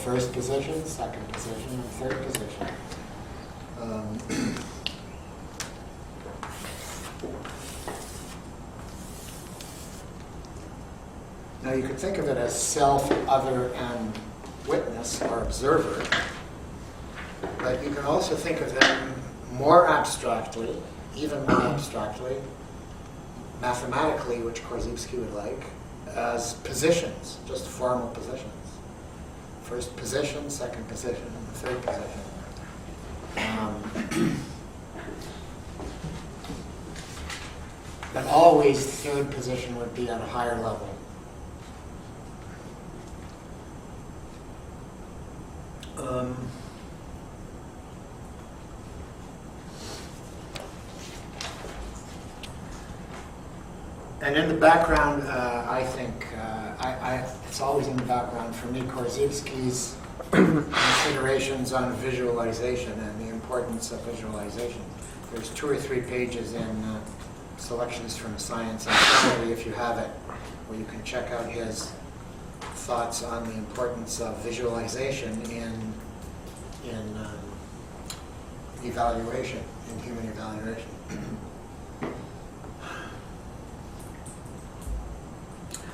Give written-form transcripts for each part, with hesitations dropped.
first position, second position, and third position. Now you could think of it as self, other, and witness or observer, but you can also think of them more abstractly, even more abstractly, mathematically, which Korzybski would like, as positions, just formal positions. First position, second position, and the third position. But always third position would be at a higher level. And in the background, I think, it's always in the background for me, Korzybski's considerations on visualization and the importance of visualization. There's 2 or 3 pages in Selections from Science and Family, if you have it, where you can check out his thoughts on the importance of visualization in evaluation, in human evaluation.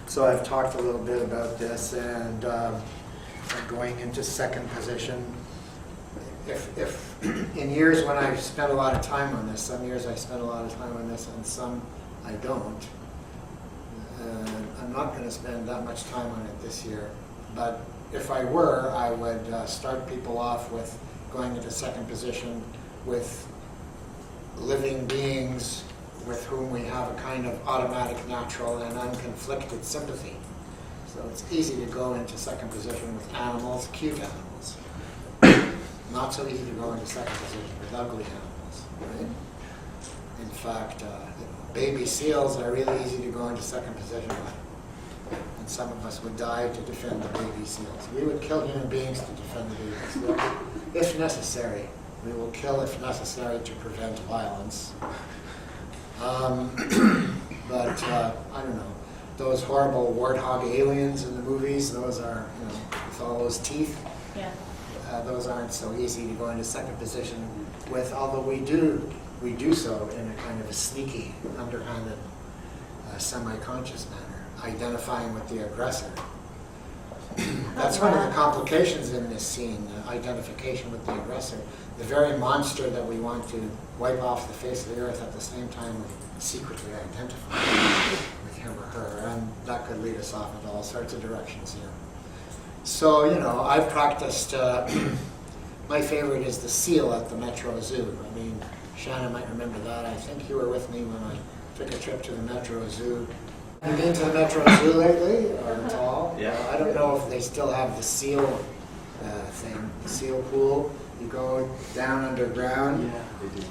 So I've talked a little bit about this, and going into second position. If in years when I've spent a lot of time on this, some years I spend a lot of time on this, and some I don't. I'm not going to spend that much time on it this year, but if I were, I would start people off with going into second position with living beings with whom we have a kind of automatic, natural, and unconflicted sympathy. So it's easy to go into second position with animals, cute animals. Not so easy to go into second position with ugly animals, right? In fact, baby seals are really easy to go into second position with. And some of us would die to defend the baby seals. We would kill human beings to defend the baby seals. If necessary. We will kill if necessary to prevent violence. But I don't know, those horrible warthog aliens in the movies, those are, with all those teeth, Yeah. Those aren't so easy to go into second position with, although we do so in a kind of a sneaky, underhanded, semi-conscious manner, identifying with the aggressor. That's one of the complications in this scene, identification with the aggressor. The very monster that we want to wipe off the face of the earth, at the same time we secretly identify with him or her, and that could lead us off into all sorts of directions here. So, I've practiced, my favorite is the seal at the Metro Zoo. I mean, Shannon might remember that. I think you were with me when I took a trip to the Metro Zoo. Have you been to the Metro Zoo lately, or at all? Yeah. I don't know if they still have the seal thing, the seal pool. You go down underground, Yeah, they do.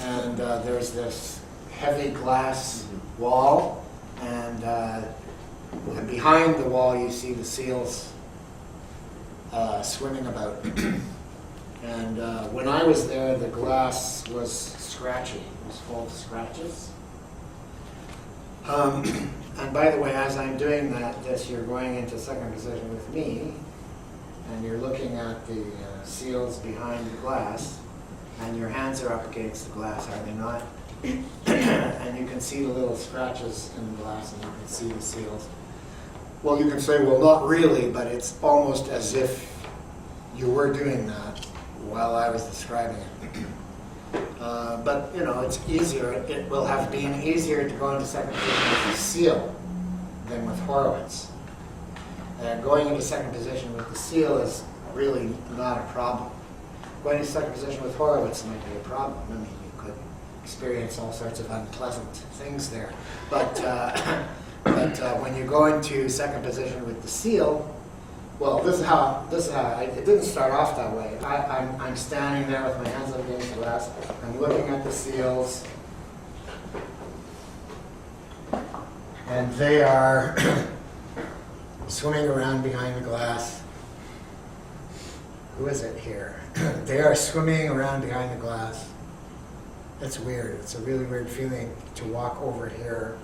and there's this heavy glass wall, and behind the wall you see the seals swimming about. And when I was there, the glass was scratchy. It was full of scratches. And by the way, as I'm doing this, you're going into second position with me, and you're looking at the seals behind the glass, and your hands are up against the glass, are they not? And you can see the little scratches in the glass, and you can see the seals. Well, you can say, well, not really, but it's almost as if you were doing that while I was describing it. But, it's easier. It will have been easier to go into second position with the seal than with Horowitz. Going into second position with the seal is really not a problem. Going into second position with Horowitz might be a problem. I mean, you could experience all sorts of unpleasant things there. But when you go into second position with the seal, well, this is how it didn't start off that way. I'm standing there with my hands up against the glass. I'm looking at the seals, and they are swimming around behind the glass. Who is it here? They are swimming around behind the glass. It's weird. It's a really weird feeling to walk over here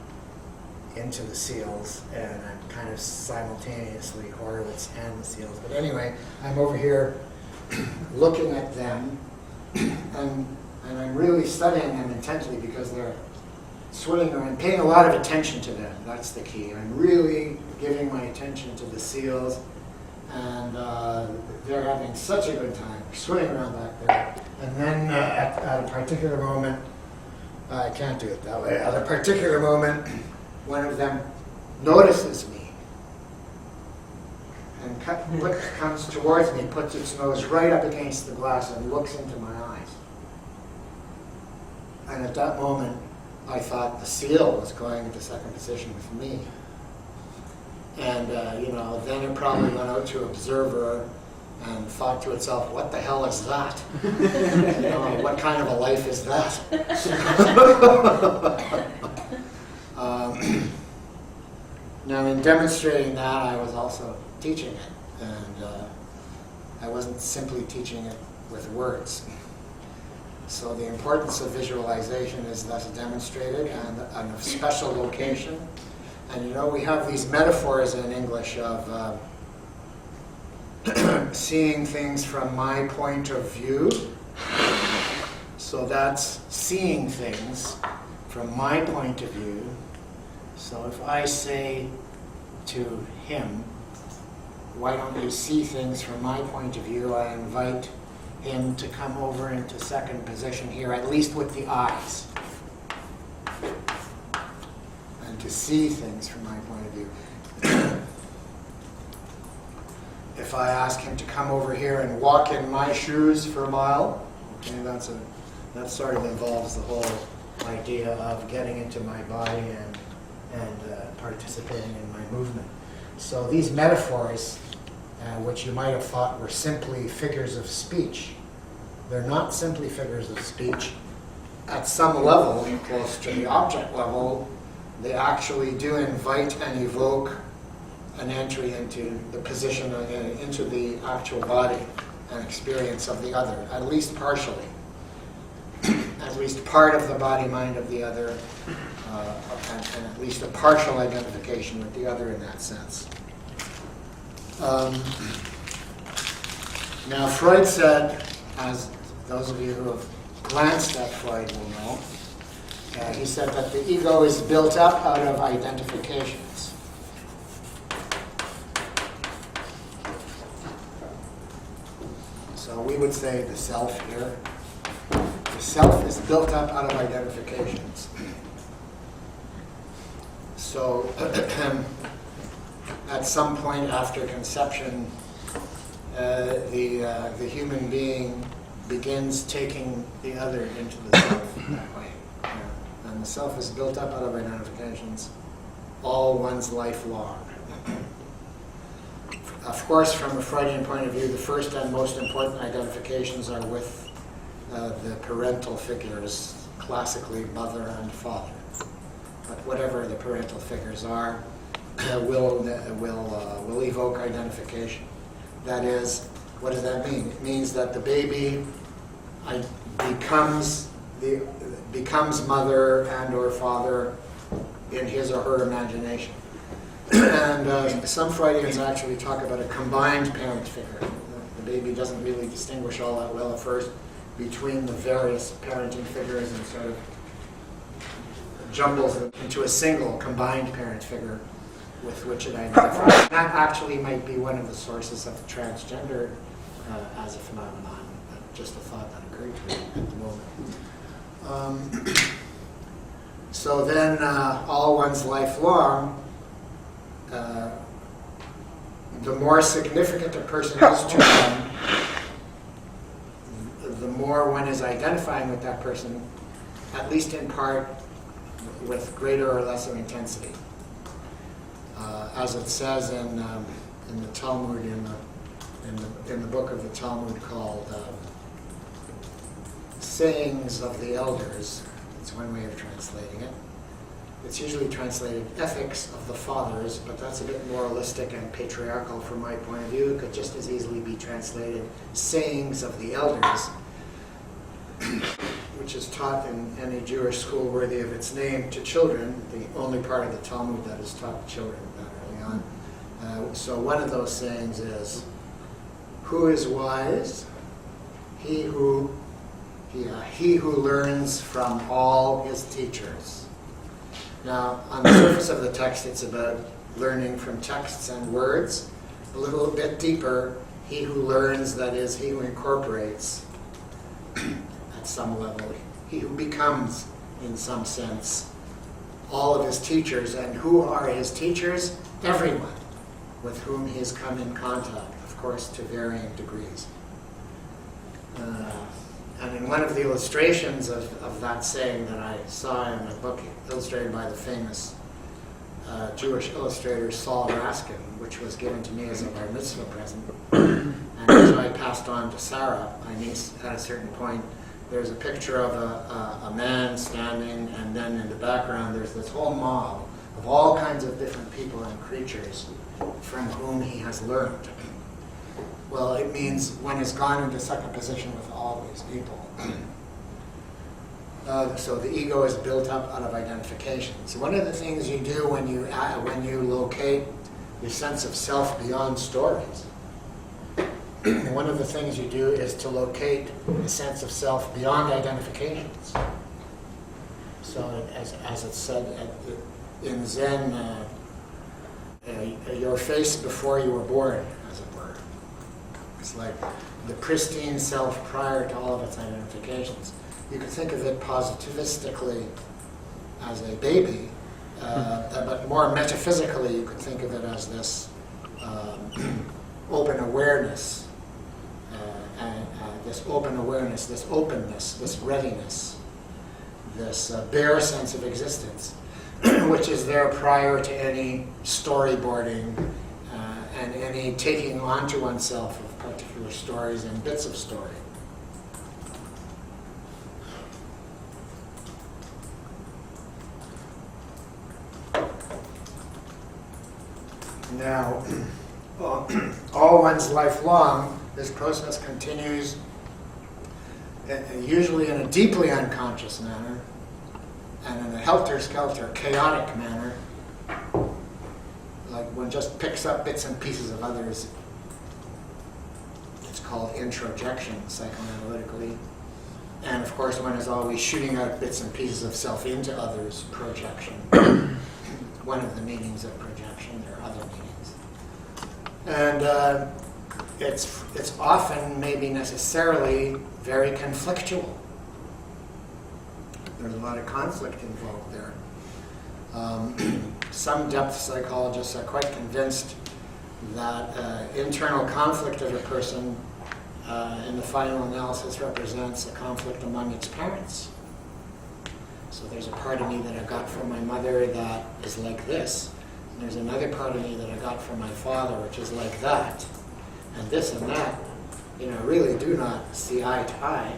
into the seals, and I'm kind of simultaneously Horowitz and the seals. But anyway, I'm over here looking at them, and I'm really studying them intently because they're swimming around, paying a lot of attention to them. That's the key. I'm really giving my attention to the seals, and they're having such a good time swimming around back there. And then at a particular moment, I can't do it that way. At a particular moment, one of them notices me and comes towards me, puts its nose right up against the glass and looks into my eyes. And at that moment, I thought the seal was going into second position with me. And, then it probably went out to observer and thought to itself, what the hell is that? What kind of a life is that? Now, in demonstrating that, I was also teaching it. And I wasn't simply teaching it with words. So the importance of visualization is thus demonstrated, and a special location. And we have these metaphors in English of seeing things from my point of view. So that's seeing things from my point of view. So if I say to him, why don't you see things from my point of view, I invite him to come over into second position here, at least with the eyes, and to see things from my point of view. If I ask him to come over here and walk in my shoes for a mile, okay, that sort of involves the whole idea of getting into my body and participating in my movement. So these metaphors, which you might have thought were simply figures of speech, they're not simply figures of speech. At some level, close to the object level, they actually do invite and evoke an entry into the position, into the actual body and experience of the other, at least partially. At least part of the body-mind of the other, and at least a partial identification with the other in that sense. Now, Freud said, as those of you who have glanced at Freud will know, he said that the ego is built up out of identifications. So we would say the self here. The self is built up out of identifications. So at some point after conception, the human being begins taking the other into the self that way. And the self is built up out of identifications all one's life long. Of course, from a Freudian point of view, the first and most important identifications are with the parental figures, classically mother and father. But whatever the parental figures are, will evoke identification. That is, what does that mean? It means that the baby becomes mother and or father in his or her imagination. And some Freudians actually talk about a combined parent figure. The baby doesn't really distinguish all that well at first between the various parenting figures and sort of jumbles them into a single combined parent figure with which it identifies. That actually might be one of the sources of the transgender as a phenomenon. Just a thought that occurred to me at the moment. So then, all one's life long, the more significant a person is to them, the more one is identifying with that person, at least in part, with greater or lesser intensity. As it says in the Talmud, in the book of the Talmud called Sayings of the Elders. It's one way of translating it. It's usually translated Ethics of the Fathers, but that's a bit moralistic and patriarchal from my point of view. It could just as easily be translated Sayings of the Elders, which is taught in any Jewish school worthy of its name to children, the only part of the Talmud that is taught to children that early on. So one of those sayings is, who is wise? He who learns from all his teachers. Now, on the surface of the text, it's about learning from texts and words. A little bit deeper, he who learns, that is, he who incorporates at some level, he who becomes, in some sense, all of his teachers. And who are his teachers? Everyone with whom he has come in contact, of course, to varying degrees. And in one of the illustrations of that saying that I saw in a book illustrated by the famous Jewish illustrator Saul Raskin, which was given to me as a bar mitzvah present, and which I passed on to Sarah, my niece, at a certain point. There's a picture of a man standing, and then in the background there's this whole mob of all kinds of different people and creatures from whom he has learned. Well, it means one has gone into second position with all these people. So the ego is built up out of identification. So one of the things you do when you locate your sense of self beyond stories, one of the things you do is to locate the sense of self beyond identifications. So as it's said in Zen, your face before you were born, as it were. It's like the pristine self prior to all of its identifications. You could think of it positivistically as a baby, but more metaphysically you could think of it as this open awareness, this open awareness, this openness, this readiness, this bare sense of existence, which is there prior to any storyboarding and any taking onto oneself of particular stories and bits of story. Now, all one's life long, this process continues usually in a deeply unconscious manner and in a helter-skelter, chaotic manner. Like one just picks up bits and pieces of others. It's called introjection psychoanalytically. And of course one is always shooting out bits and pieces of self into others, projection. One of the meanings of projection, there are other meanings. And it's often, maybe necessarily, very conflictual. There's a lot of conflict involved there. Some depth psychologists are quite convinced that internal conflict of a person in the final analysis represents a conflict among its parents. So there's a part of me that I got from my mother that is like this. And there's another part of me that I got from my father which is like that. And this and that, really do not see eye to eye.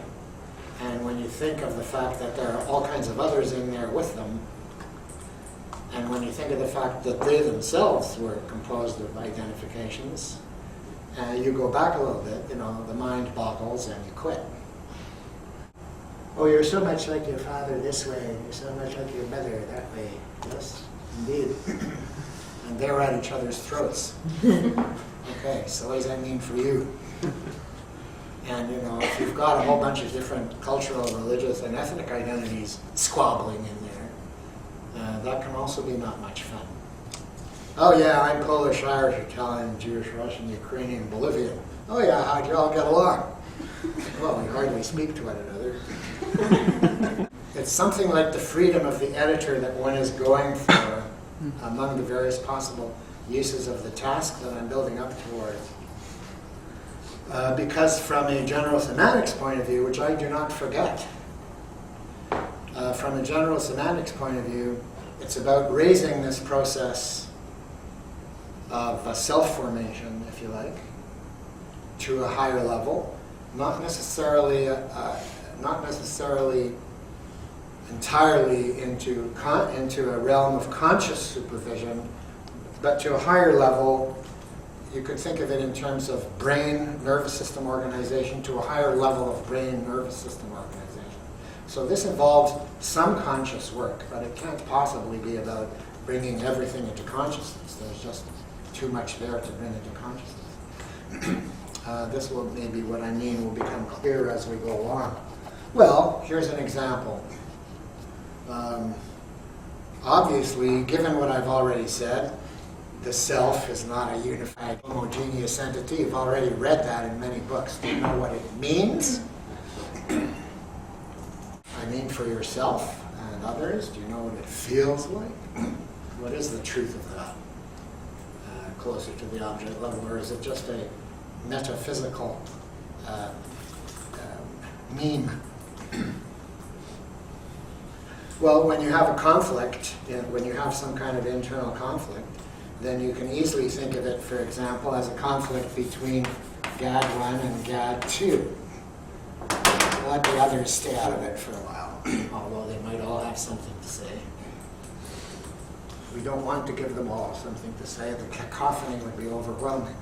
And when you think of the fact that there are all kinds of others in there with them, and when you think of the fact that they themselves were composed of identifications, you go back a little bit, the mind boggles and you quit. Oh, you're so much like your father this way, you're so much like your mother that way. Yes, indeed. And they're at each other's throats. Okay, so what does that mean for you? And if you've got a whole bunch of different cultural, religious, and ethnic identities squabbling in there, that can also be not much fun. Oh yeah, I'm Polish, Irish, Italian, Jewish, Russian, Ukrainian, Bolivian. Oh yeah, how'd you all get along? Well, we hardly speak to one another. It's something like the freedom of the editor that one is going for among the various possible uses of the task that I'm building up towards. Because from a general semantics point of view, which I do not forget, from a general semantics point of view, it's about raising this process of self-formation, if you like, to a higher level, not necessarily entirely into a realm of conscious supervision, but to a higher level. You could think of it in terms of brain, nervous system organization, to a higher level of brain, nervous system organization, So this involves some conscious work, but it can't possibly be about bringing everything into consciousness. There's just too much there to bring into consciousness. This will maybe what I mean will become clearer as we go along. Well, here's an example. Obviously, given what I've already said, the self is not a unified, homogeneous entity. You've already read that in many books. Do you know what it means? I mean, for yourself and others, do you know what it feels like? What is the truth of that? Closer to the object level, or is it just a metaphysical meme? Well, when you have a conflict, when you have some kind of internal conflict, then you can easily think of it, for example, as a conflict between GAD 1 and GAD 2. Let the others stay out of it for a while, although they might all have something to say. We don't want to give them all something to say. The cacophony would be overwhelming.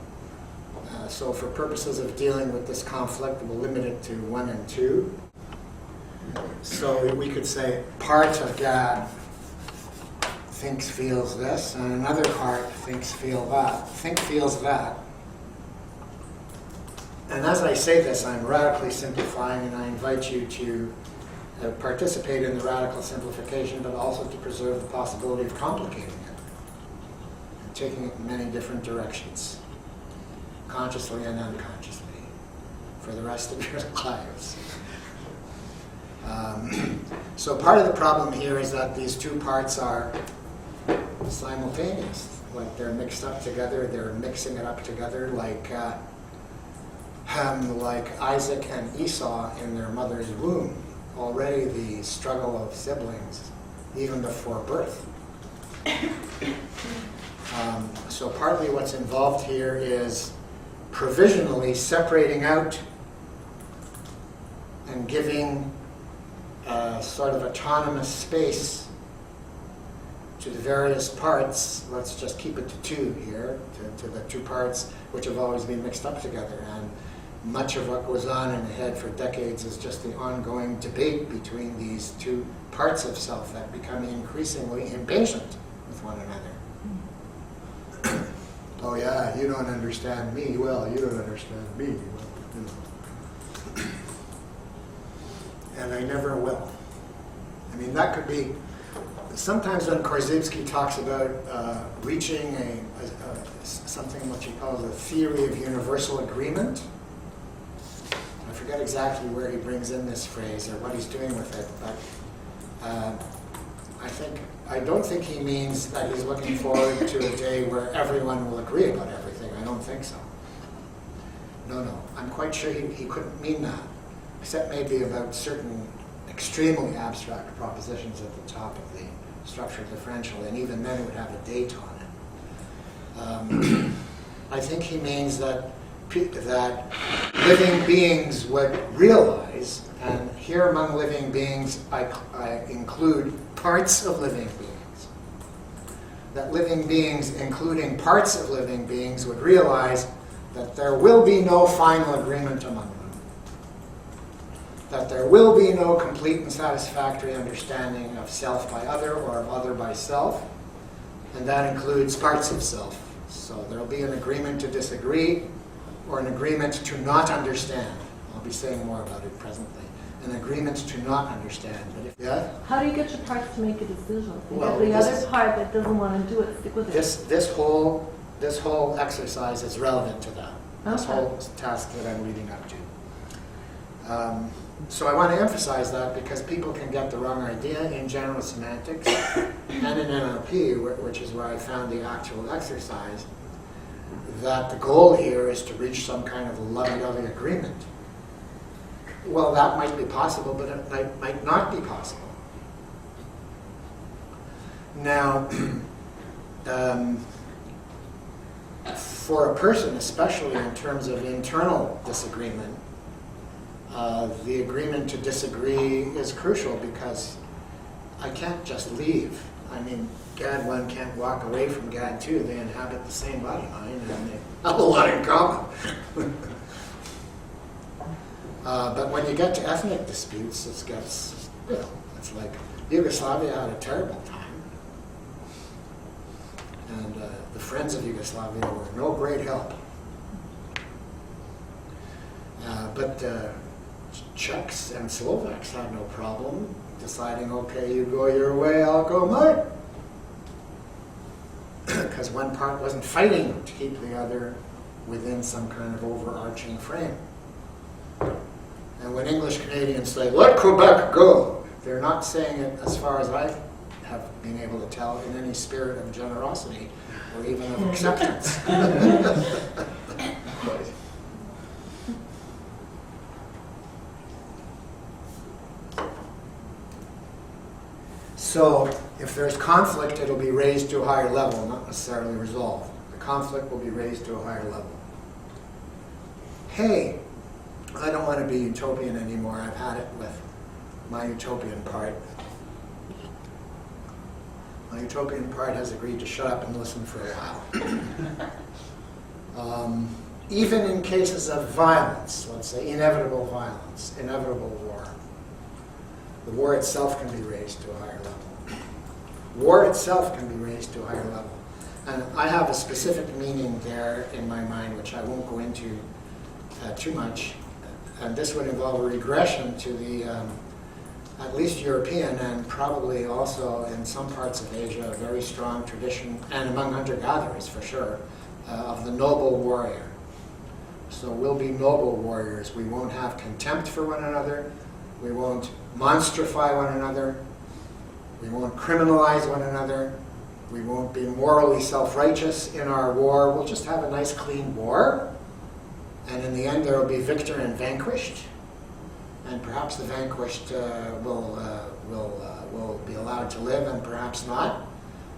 So for purposes of dealing with this conflict, we'll limit it to 1 and 2. So we could say part of GAD thinks, feels this, and another part thinks, feels that. And as I say this, I'm radically simplifying, and I invite you to participate in the radical simplification, but also to preserve the possibility of complicating it, and taking it in many different directions, consciously and unconsciously, for the rest of your lives. So part of the problem here is that these two parts are simultaneous, like they're mixed up together, they're mixing it up together, like Isaac and Esau in their mother's womb. Already the struggle of siblings, even before birth. So partly what's involved here is provisionally separating out and giving sort of autonomous space to the various parts. Let's just keep it to two here, to the two parts which have always been mixed up together. And much of what goes on in the head for decades is just the ongoing debate between these two parts of self that become increasingly impatient with one another. Oh yeah, you don't understand me. Well, you don't understand me. Well, and I never will. I mean, that could be, sometimes when Korzybski talks about reaching something what he calls a theory of universal agreement, I forget exactly where he brings in this phrase or what he's doing with it, but I don't think he means that he's looking forward to a day where everyone will agree about everything. I don't think so. No. I'm quite sure he couldn't mean that, except maybe about certain extremely abstract propositions at the top of the structure differential, and even then it would have a date on it. I think he means that living beings would realize, and here among living beings I include parts of living beings, that living beings, including parts of living beings, would realize that there will be no final agreement among them, that there will be no complete and satisfactory understanding of self by other or of other by self, and that includes parts of self. So there will be an agreement to disagree, or an agreement to not understand. I'll be saying more about it presently. An agreement to not understand. But how do you get your parts to make a decision? Well, the other part that doesn't want to do it, stick with it. This whole exercise is relevant to that. Okay. This whole task that I'm leading up to. So I want to emphasize that because people can get the wrong idea in general semantics and in NLP, which is where I found the actual exercise, that the goal here is to reach some kind of lovey-dovey agreement. Well, that might be possible, but it might not be possible. Now, for a person, especially in terms of internal disagreement, the agreement to disagree is crucial because I can't just leave. I mean, GAD 1 can't walk away from GAD 2. They inhabit the same body mind and they have a lot in common. But when you get to ethnic disputes, it gets it's like Yugoslavia had a terrible time. And the friends of Yugoslavia were no great help. But Czechs and Slovaks had no problem deciding, okay, you go your way, I'll go mine. Because one part wasn't fighting to keep the other within some kind of overarching frame. And when English Canadians say, let Quebec go, they're not saying it, as far as I have been able to tell, in any spirit of generosity or even of acceptance. So if there's conflict, it'll be raised to a higher level, not necessarily resolved. The conflict will be raised to a higher level. Hey, I don't want to be utopian anymore. I've had it with my utopian part. My utopian part has agreed to shut up and listen for a while. Even in cases of violence, let's say inevitable violence, inevitable war, the war itself can be raised to a higher level. War itself can be raised to a higher level. And I have a specific meaning there in my mind, which I won't go into too much. And this would involve a regression to the, at least European and probably also in some parts of Asia, a very strong tradition, and among hunter-gatherers for sure, of the noble warrior. So we'll be noble warriors. We won't have contempt for one another. We won't monstrify one another. We won't criminalize one another. We won't be morally self-righteous in our war. We'll just have a nice, clean war. And in the end, there will be victor and vanquished. And perhaps the vanquished will be allowed to live, and perhaps not.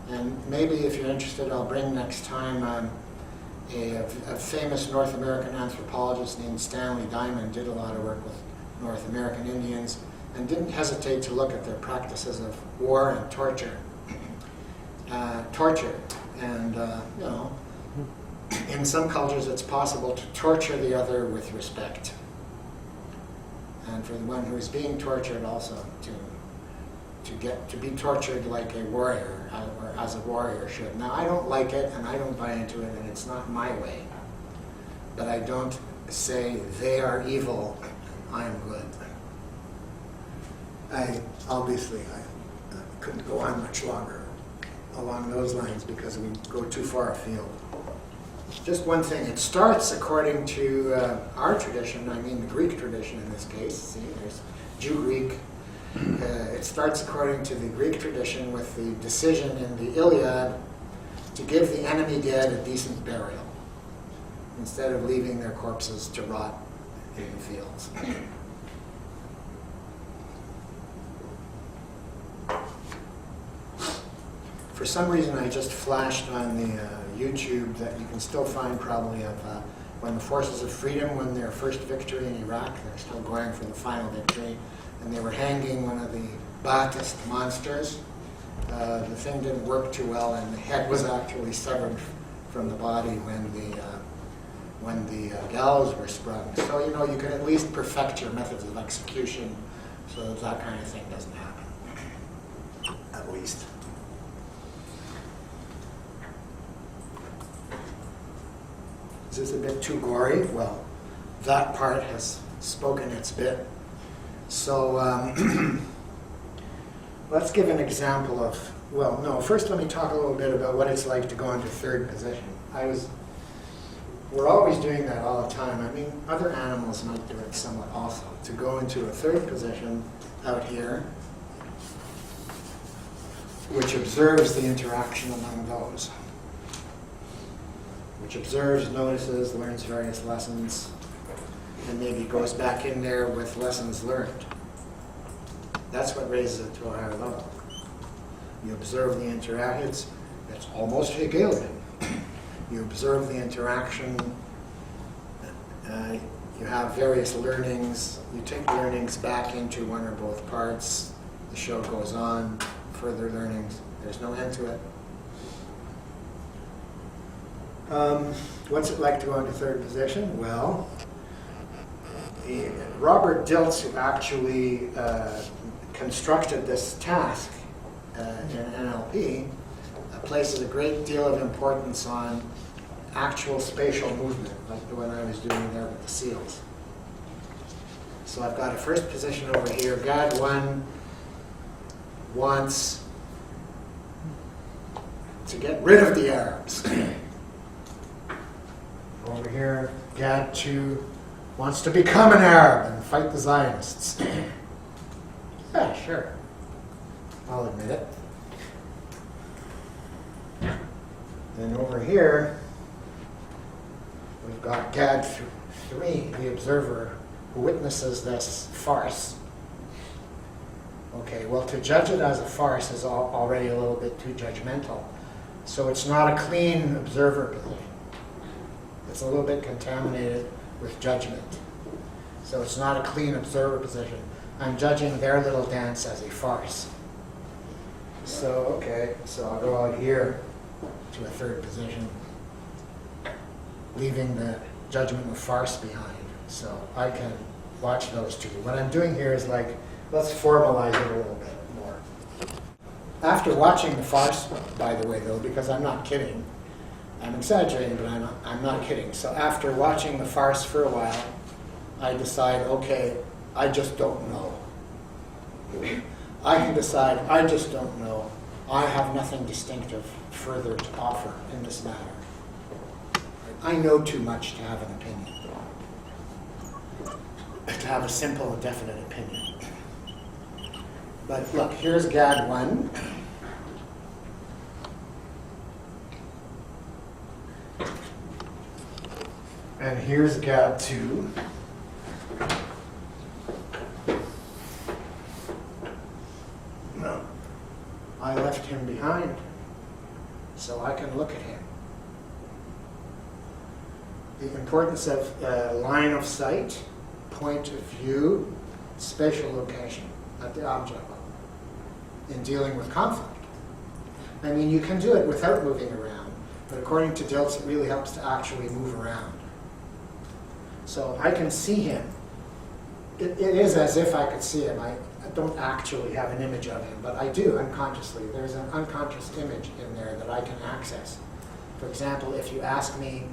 And maybe, if you're interested, I'll bring next time a famous North American anthropologist named Stanley Diamond. Did a lot of work with North American Indians and didn't hesitate to look at their practices of war and torture. And you know, in some cultures it's possible to torture the other with respect. And for the one who is being tortured also to be tortured like a warrior, or as a warrior should. Now I don't like it and I don't buy into it and it's not my way. But I don't say they are evil, I am good. I couldn't go on much longer along those lines because we go too far afield. Just one thing, it starts according to our tradition, I mean the Greek tradition in this case. See, there's Jew-Greek. It starts according to the Greek tradition with the decision in the Iliad to give the enemy dead a decent burial instead of leaving their corpses to rot in the fields. For some reason, I just flashed on the YouTube that you can still find probably of when the Forces of Freedom won their first victory in Iraq. They're still going for the final victory. And they were hanging one of the Ba'athist monsters. The thing didn't work too well, and the head was actually severed from the body when the gallows were sprung. So, you know, you can at least perfect your methods of execution so that that kind of thing doesn't happen, at least. Is this a bit too gory? Well, that part has spoken its bit. So let's give an example of, well, no, first let me talk a little bit about what it's like to go into third position. We're always doing that all the time. I mean, other animals might do it somewhat also. To go into a third position out here, which observes the interaction among those. Which observes, notices, learns various lessons, and maybe goes back in there with lessons learned. That's what raises it to a higher level. You observe the interaction. It's almost Hegelian. You observe the interaction. You have various learnings. You take learnings back into one or both parts. The show goes on. Further learnings. There's no end to it. What's it like to go into third position? Well, Robert Dilts, who actually constructed this task in NLP places a great deal of importance on actual spatial movement, like the one I was doing there with the seals. So I've got a first position over here. GAD 1 wants to get rid of the Arabs. Over here, GAD 2 wants to become an Arab and fight the Zionists. Yeah, sure. I'll admit it. Then over here, we've got GAD 3, the observer, who witnesses this farce. Okay, well, to judge it as a farce is already a little bit too judgmental. So it's not a clean observer position. It's a little bit contaminated with judgment. So it's not a clean observer position. I'm judging their little dance as a farce. So, okay, so I'll go out here to a third position, leaving the judgment of farce behind. So I can watch those two. What I'm doing here is like, let's formalize it a little bit more. After watching the farce, by the way, though, because I'm not kidding, I'm exaggerating, but I'm not kidding. So after watching the farce for a while, I decide, okay, I just don't know. I can decide, I just don't know. I have nothing distinctive further to offer in this matter. I know too much to have an opinion, to have a simple, definite opinion. But look, here's GAD 1. And here's GAD 2. No, I left him behind, so I can look at him. The importance of line of sight, point of view, spatial location at the object level in dealing with conflict. I mean, you can do it without moving around, but according to Dilts, it really helps to actually move around. So I can see him. It is as if I could see him. I don't actually have an image of him, but I do unconsciously. There's an unconscious image in there that I can access. For example, if you ask me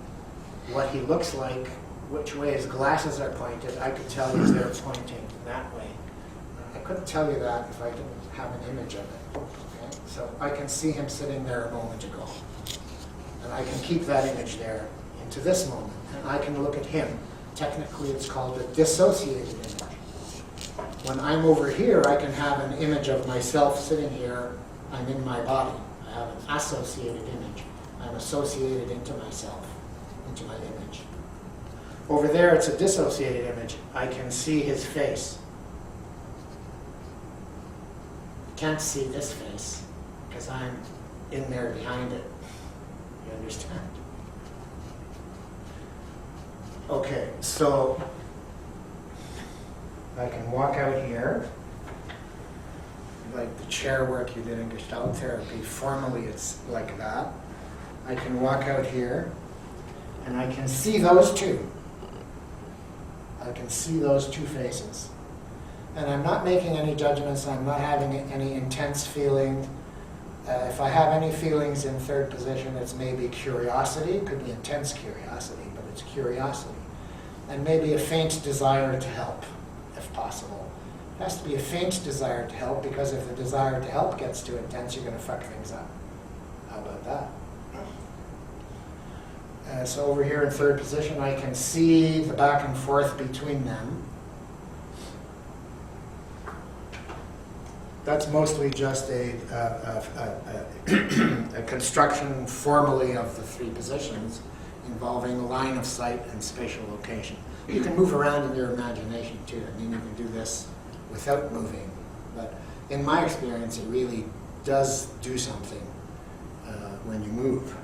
what he looks like, which way his glasses are pointed, I could tell you they're pointing that way. I couldn't tell you that if I didn't have an image of it. Okay? So I can see him sitting there a moment ago. And I can keep that image there into this moment. And I can look at him. Technically, it's called a dissociated image. When I'm over here, I can have an image of myself sitting here. I'm in my body. I have an associated image. I'm associated into myself, into my image. Over there, it's a dissociated image. I can see his face. Can't see this face because I'm in there behind it. You understand? Okay, so I can walk out here, like the chair work you did in Gestalt therapy. Formally, it's like that. I can walk out here, and I can see those two. I can see those two faces. And I'm not making any judgments. I'm not having any intense feeling. If I have any feelings in third position, it's maybe curiosity. It could be intense curiosity, but it's curiosity. And maybe a faint desire to help, if possible. It has to be a faint desire to help, because if the desire to help gets too intense, you're going to fuck things up. How about that? So over here in third position, I can see the back and forth between them. That's mostly just a construction formally of the three positions involving line of sight and spatial location. You can move around in your imagination too. I mean, you can do this without moving. But in my experience, it really does do something when you move.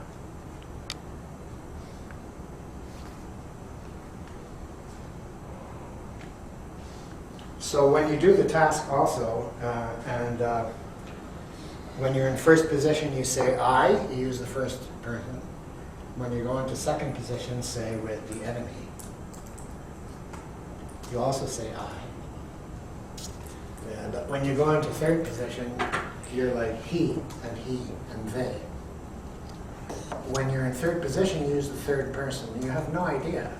So when you do the task also, when you're in first position, you say I, you use the first person. When you go into second position, say with the enemy, you also say I. Yeah, but when you go into third position, you're like he and they. When you're in third position, you use the third person. You have no idea.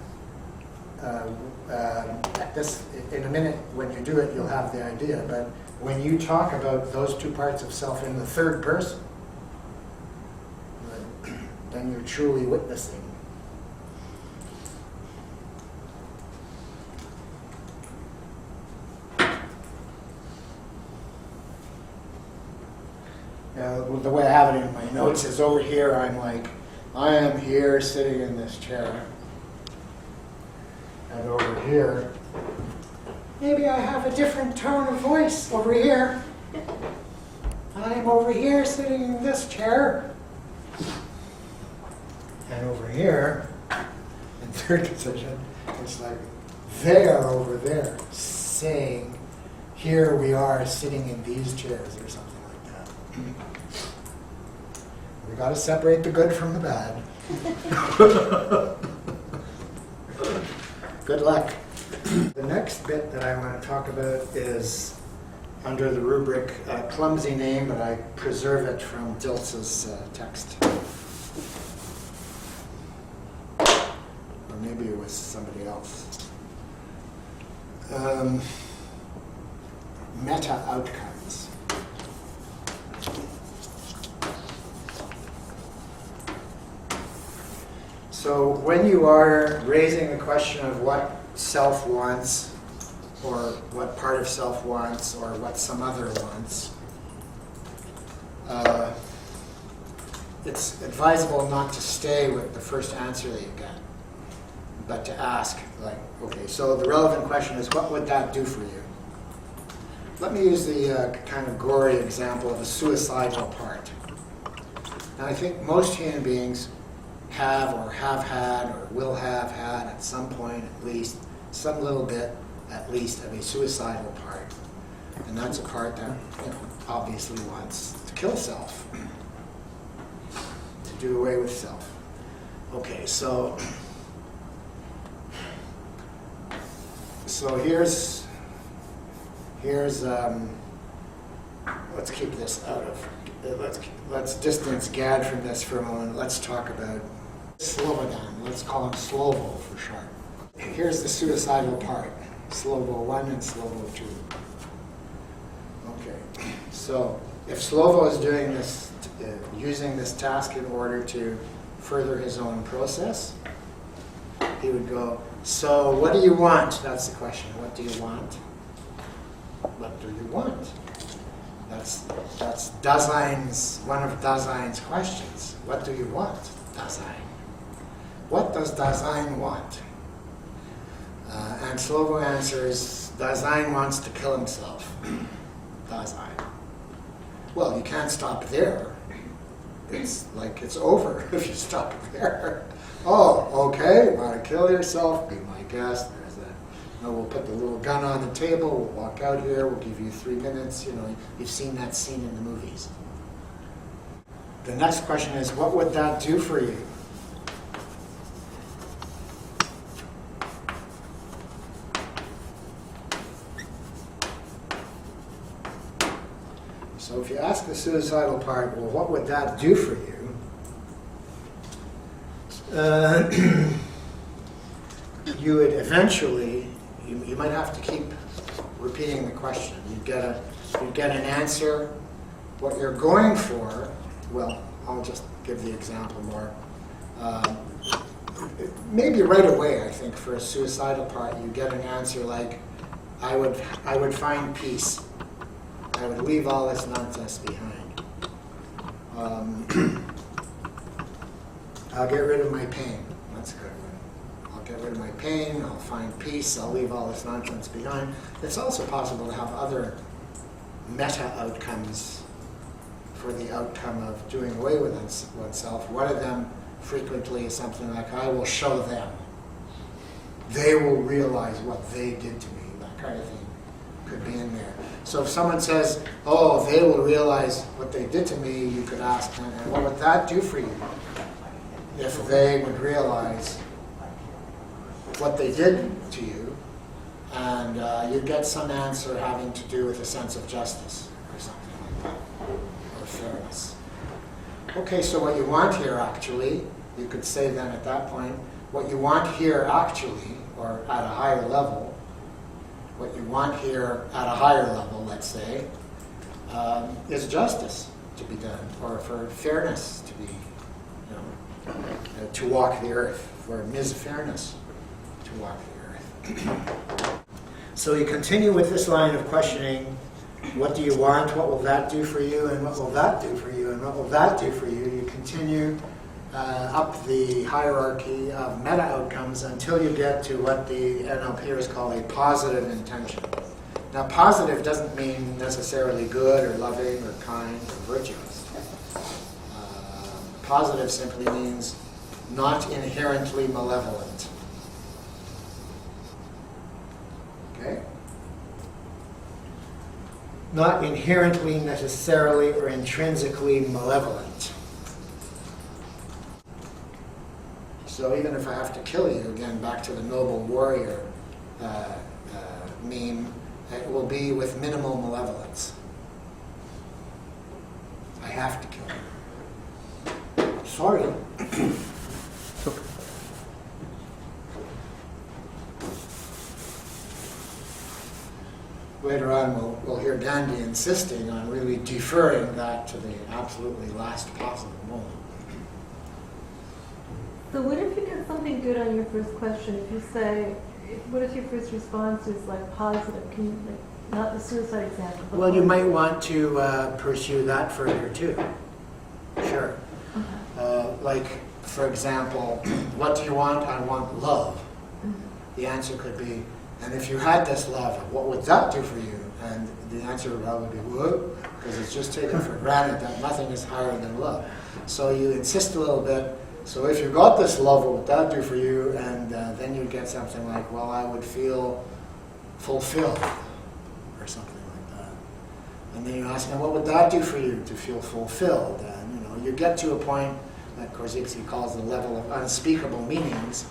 In a minute, when you do it, you'll have the idea. But when you talk about those two parts of self in the third person, then you're truly witnessing. The way I have it in my notes is over here, I'm like, I am here sitting in this chair. And over here, maybe I have a different tone of voice over here. I'm over here sitting in this chair. And over here, in third position, it's like they are over there saying, here we are sitting in these chairs or something like that. We got to separate the good from the bad. Good luck. The next bit that I want to talk about is under the rubric clumsy name, but I preserve it from Diltz's text. Or maybe it was somebody else. Meta outcomes. So when you are raising the question of what self wants, or what part of self wants, or what some other wants, it's advisable not to stay with the first answer that you get, but to ask, like, okay, so the relevant question is, what would that do for you? Let me use the kind of gory example of a suicidal part. Now, I think most human beings have or have had or will have had at some point at least some little bit at least of a suicidal part. And that's a part that obviously wants to kill self, to do away with self. Okay, so here's let's keep this out of, let's distance Gad from this for a moment. Let's talk about Slobodan. Let's call him Slovo for short. Here's the suicidal part, Slovo 1 and Slovo 2. Okay, so if Slovo is doing this, using this task in order to further his own process, he would go, so what do you want? That's the question. What do you want? What do you want? That's Dasein's, one of Dasein's questions. What do you want, Dasein? What does Dasein want? And Slovo answers, Dasein wants to kill himself. Dasein. Well, you can't stop there. It's like it's over if you stop there. Oh, okay, you want to kill yourself? Be my guest. There's that. We'll put the little gun on the table. We'll walk out here. We'll give you 3 minutes. You've seen that scene in the movies. The next question is, what would that do for you? So if you ask the suicidal part, well, what would that do for you? You would eventually, you might have to keep repeating the question. You'd get an answer. What you're going for, well, I'll just give the example more. Maybe right away, I think, for a suicidal part, you get an answer like, I would find peace. I would leave all this nonsense behind. I'll get rid of my pain. That's a good one. I'll get rid of my pain, I'll find peace, I'll leave all this nonsense behind. It's also possible to have other meta outcomes for the outcome of doing away with oneself. One of them frequently is something like, I will show them. They will realize what they did to me. That kind of thing could be in there. So if someone says, oh, they will realize what they did to me, you could ask, and what would that do for you? If they would realize what they did to you, and and you get some answer having to do with a sense of justice or something like that, or fairness. Okay, so what you want here actually, you could say then at that point, what you want here actually, or at a higher level, what you want here at a higher level, let's say, is justice to be done, or for fairness to be, to walk the earth, for Ms. Fairness to walk the earth. So you continue with this line of questioning, what do you want, what will that do for you, and what will that do for you, and what will that do for you? You continue up the hierarchy of meta-outcomes until you get to what the NLPers call a positive intention. Now, positive doesn't mean necessarily good or loving or kind or virtuous. Positive simply means not inherently malevolent. Okay? Not inherently, necessarily, or intrinsically malevolent. So even if I have to kill you, again, back to the noble warrior meme, it will be with minimal malevolence. I have to kill you. Sorry. Later on, we'll hear Gandhi insisting on really deferring that to the absolutely last possible moment. So what if you get something good on your first question? If you say, what if your first response is like positive? Can you, like, not the suicide example? But well, you might want to pursue that further too. Sure. Okay. Like, for example, what do you want? I want love. The answer could be, and if you had this love, what would that do for you? And the answer would probably be, what? Because it's just taken for granted that nothing is higher than love. So you insist a little bit. So if you got this love, what would that do for you? And then you get something like, well, I would feel fulfilled, or something like that. And then you ask them, what would that do for you to feel fulfilled? And you get to a point that Korzybski calls the level of unspeakable meanings,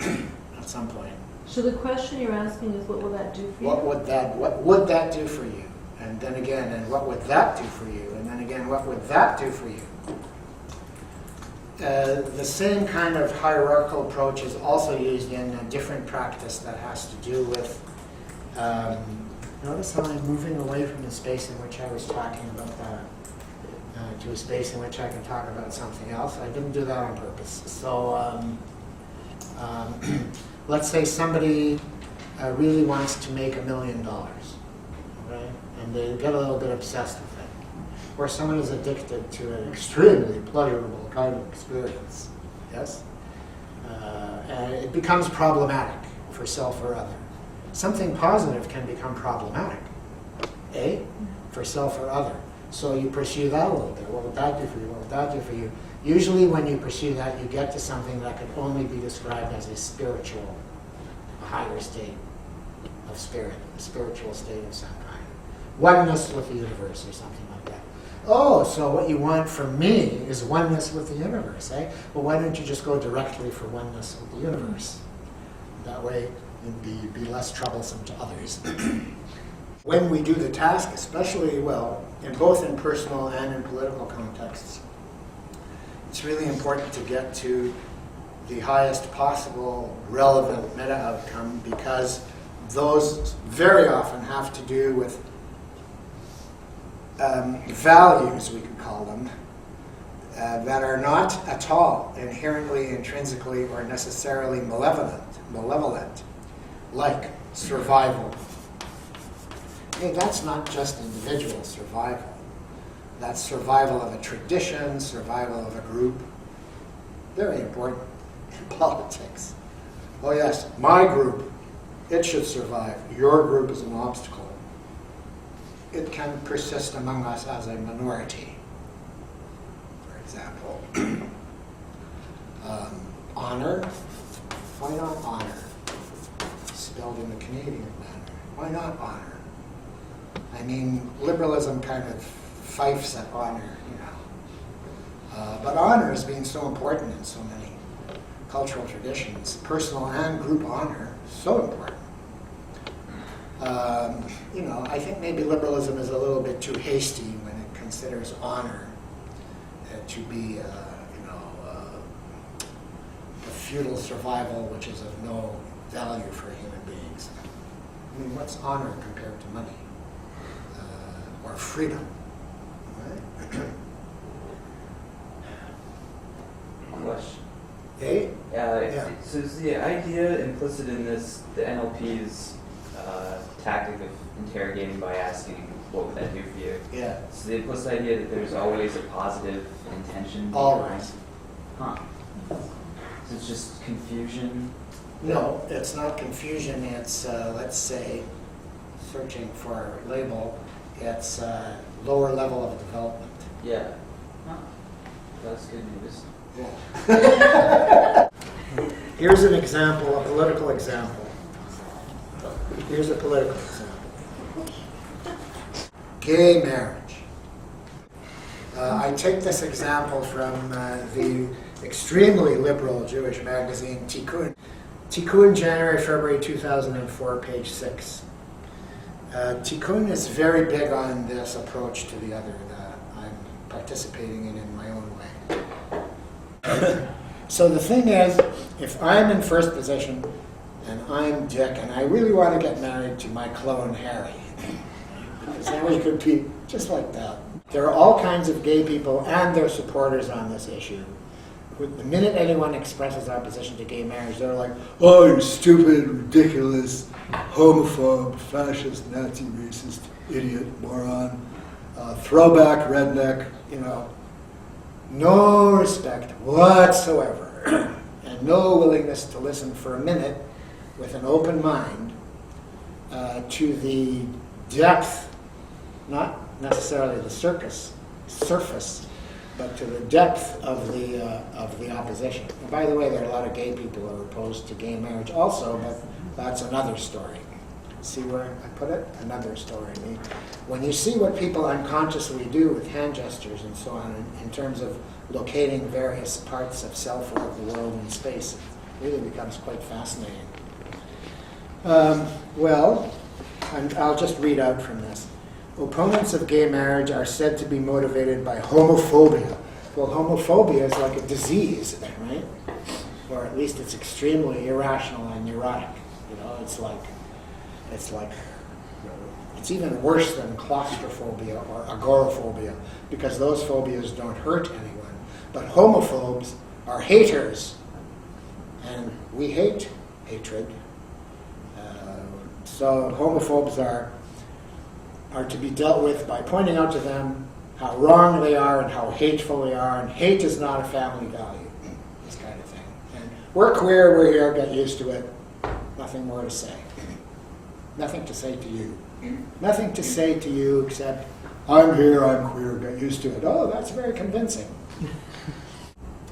at some point. So the question you're asking is, what will that do for you? What would that do for you? And then again, and what would that do for you? And then again, what would that do for you? The same kind of hierarchical approach is also used in a different practice that has to do with, notice how I'm moving away from the space in which I was talking about that, to a space in which I can talk about something else. I didn't do that on purpose. So let's say somebody really wants to make $1 million, okay? And they get a little bit obsessed with it. Or someone is addicted to an extremely pleasurable kind of experience, yes? And it becomes problematic for self or other. Something positive can become problematic, for self or other. So you pursue that a little bit. What would that do for you? What would that do for you? Usually when you pursue that, you get to something that can only be described as a spiritual, a higher state of spirit, a spiritual state of some kind. Oneness with the universe or something like that. Oh, so what you want from me is oneness with the universe, eh? Well, why don't you just go directly for oneness with the universe? That way you'd be less troublesome to others. When we do the task, especially, in both in personal and in political contexts, it's really important to get to the highest possible relevant meta-outcome, because those very often have to do with values, we could call them, that are not at all inherently, intrinsically, or necessarily malevolent, like survival. Hey, that's not just individual survival. That's survival of a tradition, survival of a group. Very important in politics. Oh yes, my group, it should survive. Your group is an obstacle. It can persist among us as a minority, for example. Honor, why not honor? Spelled in the Canadian manner. Why not honor? I mean, liberalism kind of fifes at honor, but honor is being so important in so many cultural traditions. Personal and group honor, so important. I think maybe liberalism is a little bit too hasty when it considers honor to be, a futile survival which is of no value for human beings. I mean, what's honor compared to money or freedom? Right? Question. Hey? Yeah. So is the idea implicit in this, the NLP's tactic of interrogating by asking, what would that do for you? Yeah. So the implicit idea that there's always a positive intention behind? Always. Huh. So it's just confusion? No, it's not confusion. It's, let's say, searching for a label. It's a lower level of development. Yeah. Huh. That's good news. Yeah. Here's an example, a political example. Here's a political example. Gay marriage. I take this example from the extremely liberal Jewish magazine Tikkun. Tikkun, January, February 2004, page 6. Tikkun is very big on this approach to the other that I'm participating in my own way. So the thing is, if I'm in first position and I'm Dick and I really want to get married to my clone Harry, because then we could be just like that. There are all kinds of gay people and their supporters on this issue. The minute anyone expresses opposition to gay marriage, they're like, oh, you stupid, ridiculous, homophobe, fascist, Nazi, racist, idiot, moron, throwback, redneck, no respect whatsoever, and no willingness to listen for a minute with an open mind to the depth, not necessarily the surface, but to the depth of the opposition. And by the way, there are a lot of gay people who are opposed to gay marriage also, but that's another story. See where I put it? Another story. When you see what people unconsciously do with hand gestures and so on in terms of locating various parts of self or of the world in space, it really becomes quite fascinating. I'll just read out from this. Opponents of gay marriage are said to be motivated by homophobia. Well, homophobia is like a disease, right? Or at least it's extremely irrational and neurotic. It's even worse than claustrophobia or agoraphobia, because those phobias don't hurt anyone. But homophobes are haters, and we hate hatred. So homophobes are to be dealt with by pointing out to them how wrong they are and how hateful they are, and hate is not a family value, this kind of thing. And we're queer, we're here, get used to it. Nothing more to say. Nothing to say to you. Nothing to say to you except, I'm here, I'm queer, get used to it. Oh, that's very convincing.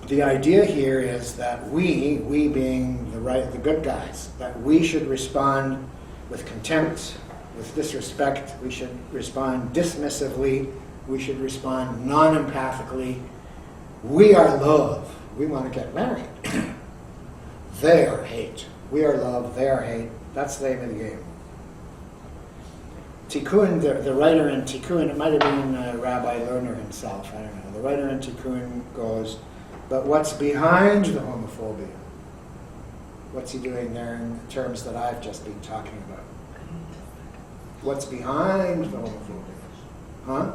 The idea here is that we being the good guys, that we should respond with contempt, with disrespect, we should respond dismissively, we should respond non-empathically. We are love, we want to get married. They are hate. We are love, they are hate. That's the name of the game. Tikkun, the writer in Tikkun, it might have been Rabbi Lerner himself, I don't know. The writer in Tikkun goes, but what's behind the homophobia? What's he doing there in the terms that I've just been talking about? What's behind the homophobia? Huh?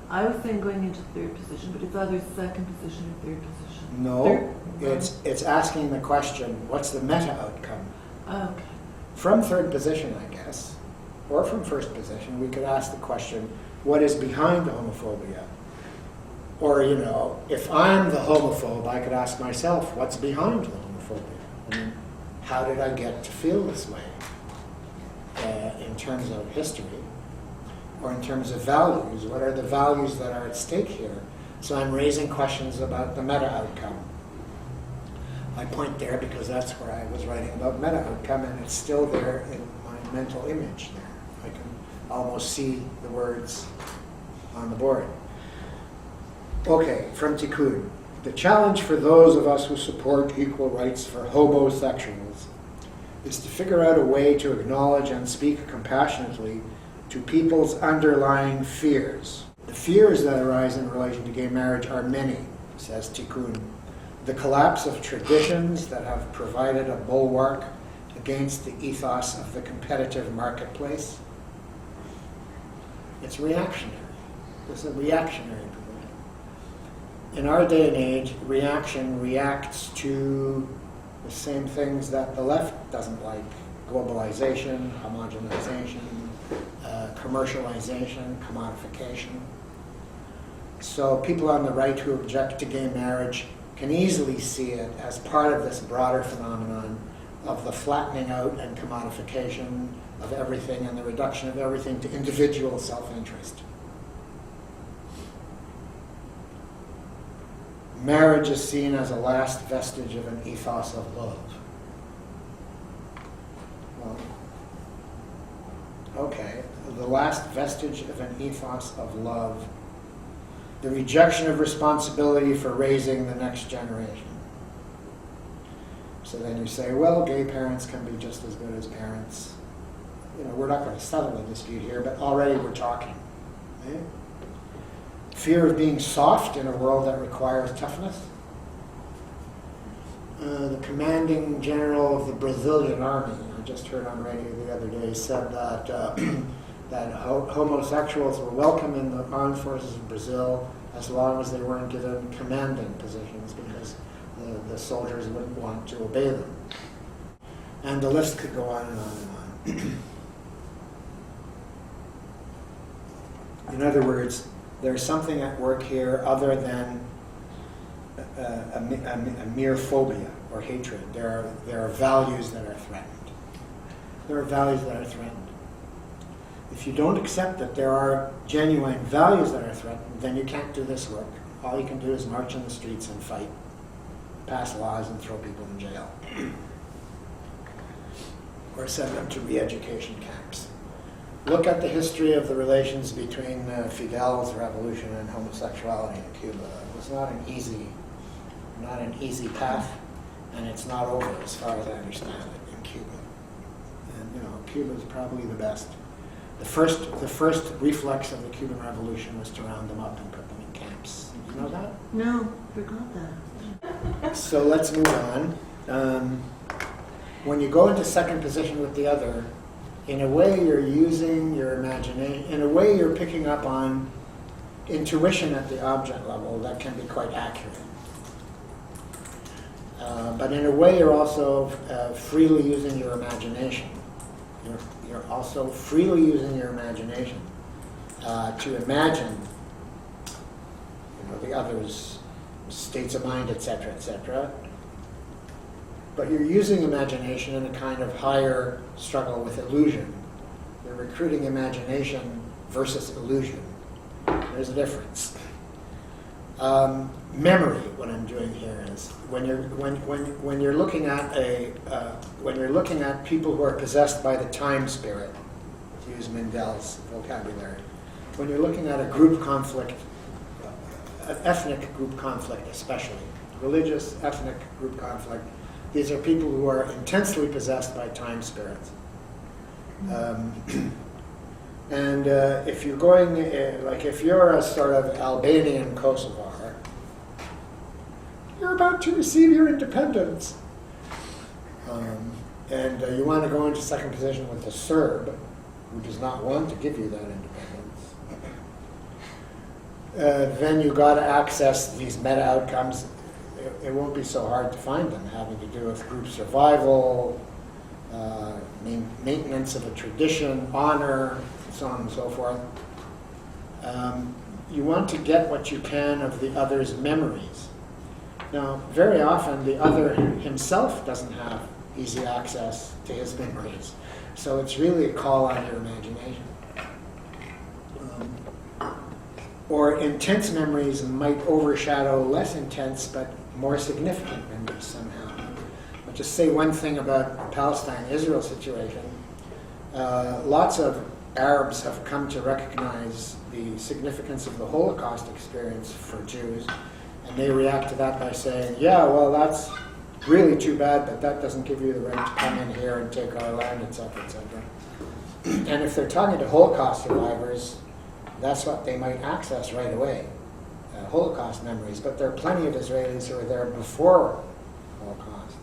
I was saying going into third position, but it's either second position or third position. No, it's asking the question, what's the meta outcome? Oh, okay. From third position, I guess, or from first position, we could ask the question, what is behind the homophobia? Or, if I'm the homophobe, I could ask myself, what's behind the homophobia? I mean, how did I get to feel this way? In terms of history, or in terms of values, what are the values that are at stake here? So I'm raising questions about the meta outcome. I point there because that's where I was writing about meta outcome, and it's still there in my mental image there. I can almost see the words on the board. Okay, from Tikkun. The challenge for those of us who support equal rights for homosexuals is to figure out a way to acknowledge and speak compassionately to people's underlying fears. The fears that arise in relation to gay marriage are many, says Tikkun. The collapse of traditions that have provided a bulwark against the ethos of the competitive marketplace. It's reactionary. It's a reactionary position. In our day and age, reaction reacts to the same things that the left doesn't like: globalization, homogenization, commercialization, commodification. So people on the right who object to gay marriage can easily see it as part of this broader phenomenon of the flattening out and commodification of everything and the reduction of everything to individual self-interest. Marriage is seen as a last vestige of an ethos of love. Well, okay, the last vestige of an ethos of love, the rejection of responsibility for raising the next generation. So then you say, well, gay parents can be just as good as parents. You know, we're not going to settle the dispute here, but already we're talking. Okay? Fear of being soft in a world that requires toughness. The commanding general of the Brazilian army, I just heard on radio the other day, said that that homosexuals were welcome in the armed forces of Brazil as long as they weren't given commanding positions, because the soldiers wouldn't want to obey them. And the list could go on and on and on. In other words, there's something at work here other than a mere phobia or hatred. There are values that are threatened. There are values that are threatened. If you don't accept that there are genuine values that are threatened, then you can't do this work. All you can do is march in the streets and fight, pass laws and throw people in jail, or send them to re-education camps. Look at the history of the relations between Fidel's revolution and homosexuality in Cuba. It was not an easy path, and it's not over as far as I understand it in Cuba. And Cuba is probably the best. The first reflex of the Cuban Revolution was to round them up and put them in camps. Did you know that? No, forgot that. So let's move on. When you go into second position with the other, in a way you're using your imagination, in a way you're picking up on intuition at the object level that can be quite accurate. But in a way you're also freely using your imagination. You're also freely using your imagination to imagine the other's states of mind, etc., etc. But you're using imagination in a kind of higher struggle with illusion. You're recruiting imagination versus illusion. There's a difference. Memory, what I'm doing here is when you're looking at people who are possessed by the time spirit, to use Mendel's vocabulary, when you're looking at a group conflict, an ethnic group conflict especially, religious ethnic group conflict, these are people who are intensely possessed by time spirits. And if you're going, if you're a sort of Albanian Kosovar, you're about to receive your independence. And you want to go into second position with the Serb, who does not want to give you that independence. Then you got to access these meta outcomes. It won't be so hard to find them, having to do with group survival, maintenance of a tradition, honor, so on and so forth. You want to get what you can of the other's memories. Now, very often the other himself doesn't have easy access to his memories, so it's really a call on your imagination. Or intense memories might overshadow less intense but more significant memories somehow. I'll just say one thing about the Palestine-Israel situation. Lots of Arabs have come to recognize the significance of the Holocaust experience for Jews, and they react to that by saying, yeah, well, really too bad, but that doesn't give you the right to come in here and take our land, etc., etc. And if they're talking to Holocaust survivors, that's what they might access right away, Holocaust memories. But there are plenty of Israelis who were there before Holocaust.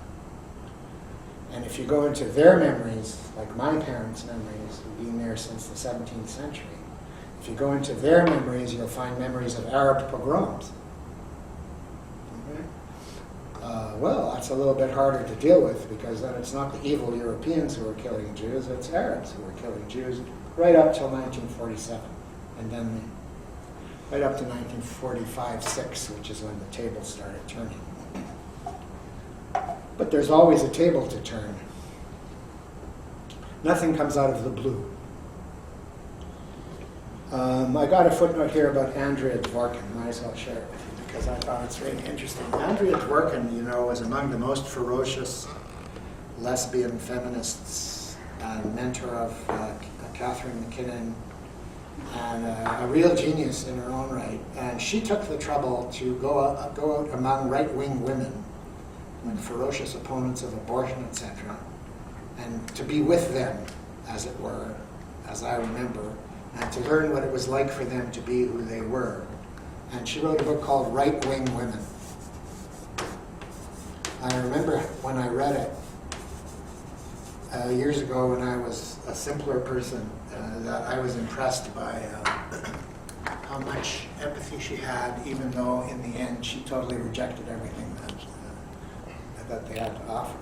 And if you go into their memories, like my parents' memories, being there since the 17th century, if you go into their memories, you'll find memories of Arab pogroms. Well, that's a little bit harder to deal with, because then it's not the evil Europeans who are killing Jews, it's Arabs who are killing Jews right up till 1947. And then right up to 1945-6, which is when the table started turning. But there's always a table to turn. Nothing comes out of the blue. I got a footnote here about Andrea Dworkin. Might as well share it with you because I thought it's really interesting. Andrea Dworkin, you know, was among the most ferocious lesbian feminists, mentor of Catherine McKinnon, and a real genius in her own right. And she took the trouble to go out among right-wing women, like ferocious opponents of abortion, etc., and to be with them, as it were, as I remember, and to learn what it was like for them to be who they were. And she wrote a book called Right-Wing Women. I remember when I read it years ago when I was a simpler person, that I was impressed by how much empathy she had, even though in the end she totally rejected everything that they had to offer.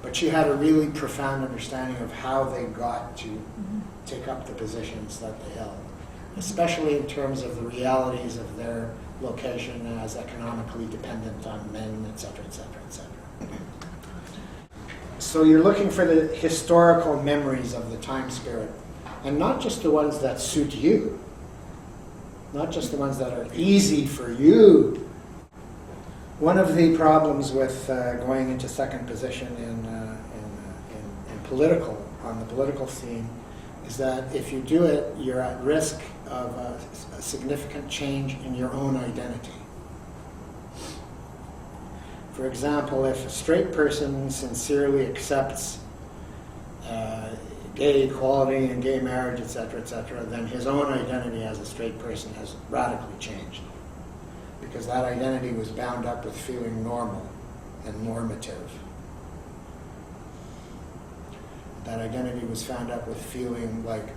But she had a really profound understanding of how they got to take up the positions that they held, especially in terms of the realities of their location as economically dependent on men, etc., etc., etc. So you're looking for the historical memories of the time spirit, and not just the ones that suit you, not just the ones that are easy for you. One of the problems with going into second position in political, on the political scene, is that if you do it, you're at risk of a significant change in your own identity. For example, if a straight person sincerely accepts gay equality and gay marriage, etc., then his own identity as a straight person has radically changed, because that identity was bound up with feeling normal and normative. That identity was found up with feeling like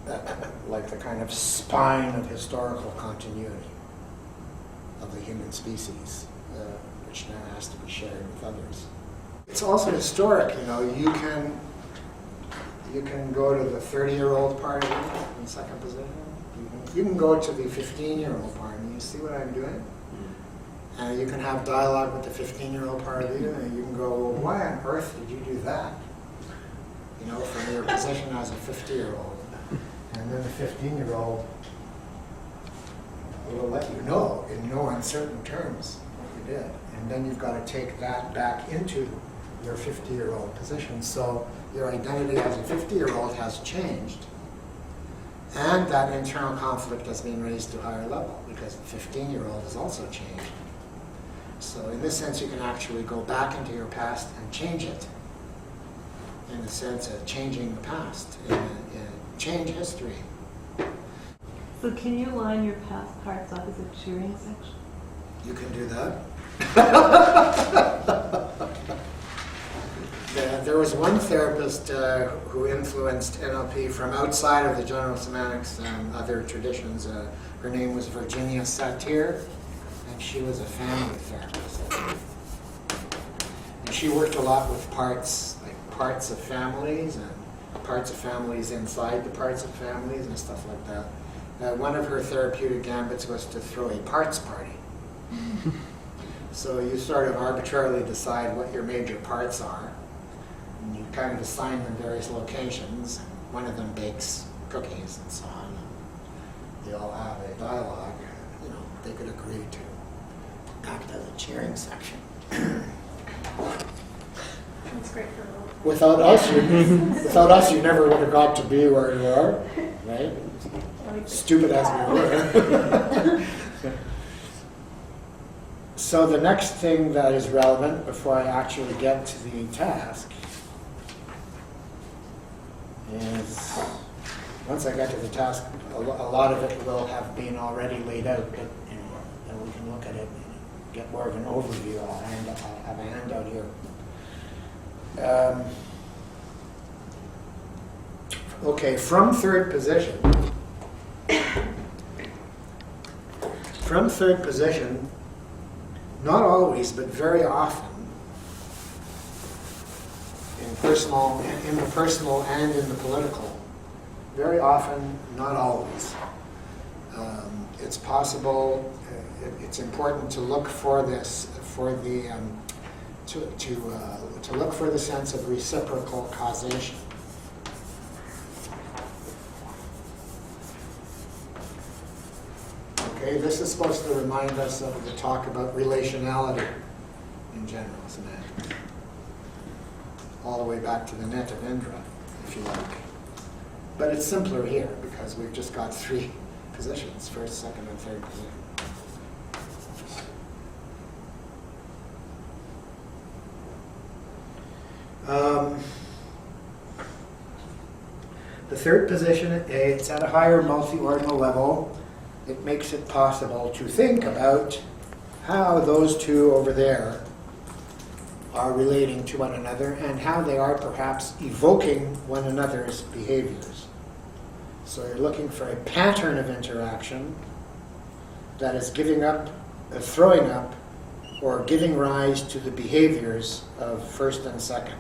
the kind of spine of historical continuity of the human species, which now has to be shared with others. It's also historic, you know. You can go to the 30-year-old party in second position. You can go to the 15-year-old party. You see what I'm doing? And you can have dialogue with the 15-year-old party, and you can go, well, why on earth did you do that? You know, from your position as a 50-year-old. And then the 15-year-old will let you know in no uncertain terms what you did. And then you've got to take that back into your 50-year-old position. So your identity as a 50-year-old has changed. And that internal conflict has been raised to a higher level, because the 15-year-old has also changed. So in this sense, you can actually go back into your past and change it, in the sense of changing the past, change history. So can you line your past parts up as a cheering section? You can do that. There was one therapist who influenced NLP from outside of the general semantics and other traditions. Her name was Virginia Satir, and she was a family therapist. And she worked a lot with parts of families and parts of families inside the parts of families and stuff like that. One of her therapeutic gambits was to throw a parts party. So you sort of arbitrarily decide what your major parts are, and you kind of assign them various locations. One of them bakes cookies and so on. And they all have a dialogue. You know, they could agree to act as a cheering section. That's great for a role. Without us, you never would have got to be where you are, right? Stupid as we were. So the next thing that is relevant before I actually get to the task is, once I get to the task, a lot of it will have been already laid out, but and we can look at it and get more of an overview. I'll have a handout here. Okay, from third position. From third position, not always, but very often, in the personal and in the political, very often, not always. It's possible. It's important to look for this, for the to look for the sense of reciprocal causation. Okay, this is supposed to remind us of the talk about relationality in general semantics, all the way back to the net of Andrea, if you like. But it's simpler here because we've just got three positions: first, second, and third position. The third position, it's at a higher multi-ordinal level. It makes it possible to think about how those two over there are relating to one another and how they are perhaps evoking one another's behaviors. So you're looking for a pattern of interaction that is giving up, throwing up, or giving rise to the behaviors of first and second.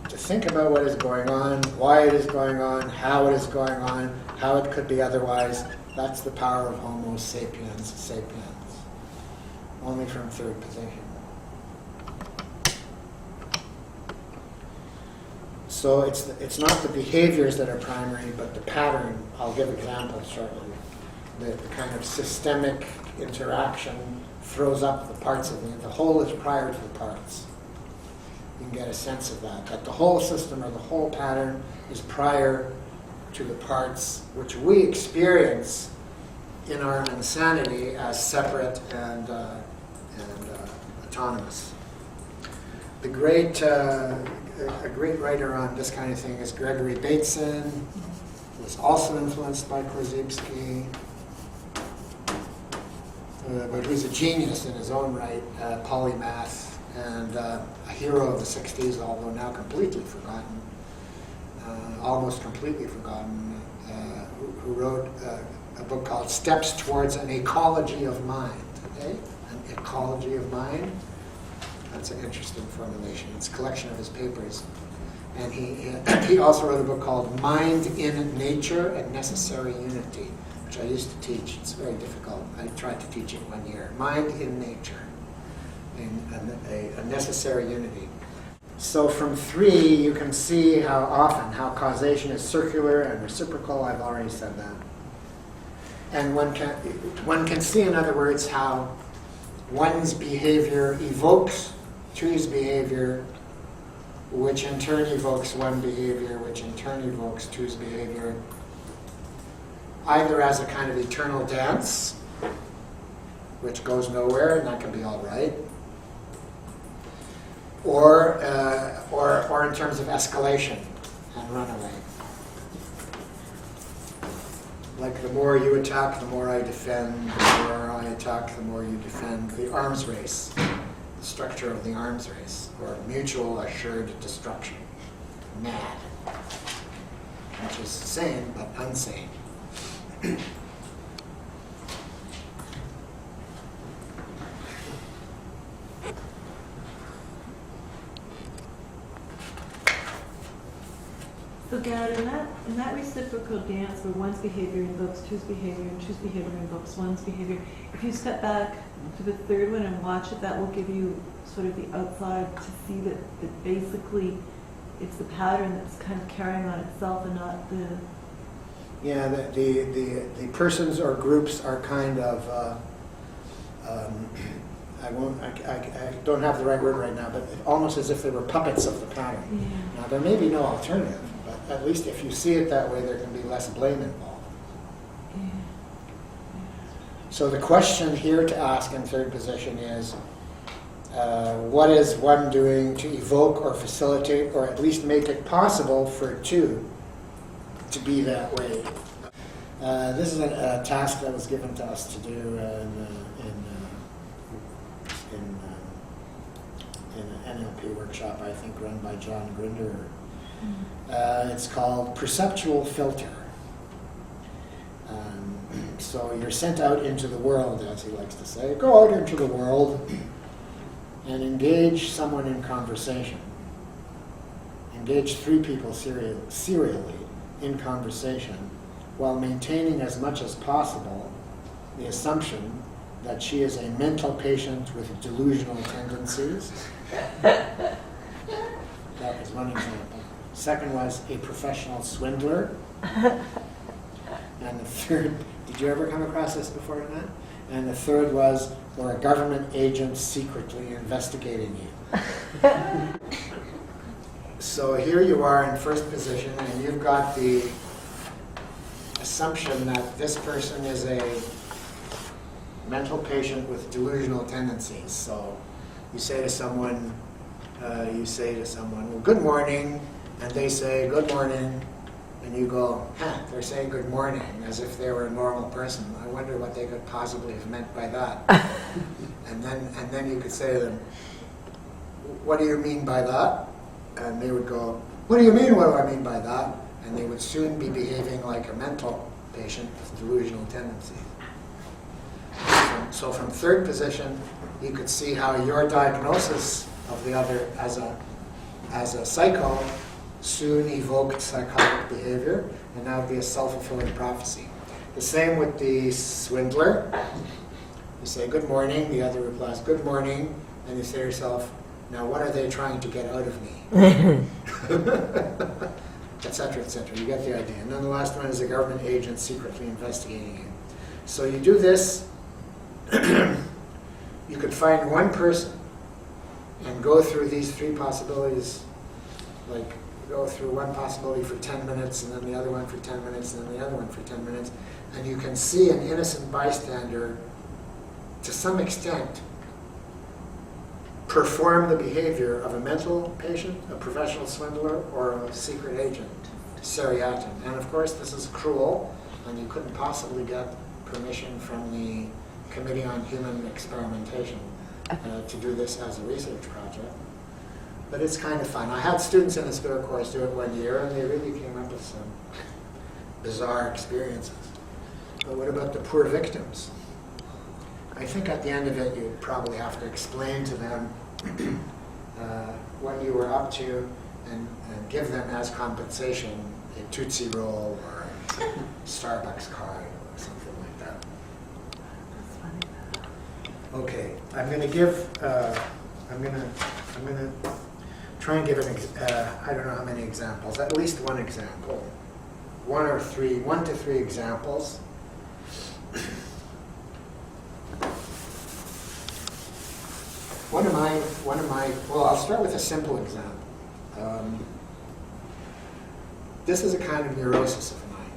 To think about what is going on, why it is going on, how it is going on, how it could be otherwise, that's the power of Homo sapiens sapiens. Only from third position. So it's not the behaviors that are primary, but the pattern. I'll give examples shortly. The kind of systemic interaction throws up the parts of the whole is prior to the parts. You can get a sense of that the whole system or the whole pattern is prior to the parts, which we experience in our insanity as separate and autonomous. A great writer on this kind of thing is Gregory Bateson, who was also influenced by Korzybski, but who's a genius in his own right, polymath, and a hero of the 60s, although now completely forgotten, almost completely forgotten, who wrote a book called Steps Towards an Ecology of Mind. Okay? An ecology of mind. That's an interesting formulation. It's a collection of his papers. And he also wrote a book called Mind in Nature and Necessary Unity, which I used to teach. It's very difficult. I tried to teach it 1 year. Mind in Nature, a necessary unity. So from 3, you can see how causation is circular and reciprocal. I've already said that. And one can see, in other words, how one's behavior evokes two's behavior, which in turn evokes one behavior, which in turn evokes two's behavior, either as a kind of eternal dance, which goes nowhere, and that can be all right, or in terms of escalation and runaway. Like the more you attack, the more I defend, the more I attack, the more you defend. The arms race, the structure of the arms race, or mutual assured destruction. MAD, which is sane but unsane. So Gad, in that reciprocal dance where one's behavior invokes two's behavior and two's behavior invokes one's behavior, if you step back to the third one and watch it, that will give you sort of the outside to see that basically it's the pattern that's kind of carrying on itself and not the... Yeah, the persons or groups are kind of, I don't have the right word right now, but almost as if they were puppets of the pattern. Yeah. Now, there may be no alternative, but at least if you see it that way, there can be less blame involved. Yeah. So the question here to ask in third position is, what is one doing to evoke or facilitate or at least make it possible for two to be that way? This is a task that was given to us to do in an NLP workshop, I think, run by John Grinder. It's called Perceptual Filter. So you're sent out into the world, as he likes to say. Go out into the world and engage someone in conversation. Engage three people serially in conversation while maintaining as much as possible the assumption that she is a mental patient with delusional tendencies. That was one example. Second was a professional swindler. And the third, did you ever come across this before, Annette? And the third was, or a government agent secretly investigating you. So here you are in first position, and you've got the assumption that this person is a mental patient with delusional tendencies. So you say to someone, well, good morning, and they say, good morning, and you go, they're saying good morning, as if they were a normal person. I wonder what they could possibly have meant by that. and then you could say to them, what do you mean by that? And they would go, what do you mean, what do I mean by that? And they would soon be behaving like a mental patient with delusional tendencies. So from third position, you could see how your diagnosis of the other as a psycho soon evoked psychotic behavior, and that would be a self-fulfilling prophecy. The same with the swindler. You say, good morning, the other replies, good morning, and you say to yourself, now what are they trying to get out of me? Etc., etc. You get the idea. And then the last one is a government agent secretly investigating you. So you do this, you could find one person and go through these three possibilities, like go through one possibility for 10 minutes, and then the other one for 10 minutes, and then the other one for 10 minutes, and you can see an innocent bystander, to some extent, perform the behavior of a mental patient, a professional swindler, or a secret agent, seriatim. And of course, this is cruel, and you couldn't possibly get permission from the Committee on Human Experimentation to do this as a research project. But it's kind of fun. I had students in the Spirit course do it one year, and they really came up with some bizarre experiences. But what about the poor victims? I think at the end of it, you probably have to explain to them what you were up to and give them as compensation a Tootsie Roll or a Starbucks card or something like that. That's funny. Okay, I'm going to give, I'm going to try and give I don't know how many examples, at least one example. One to three examples. Well, I'll start with a simple example. This is a kind of neurosis of mine.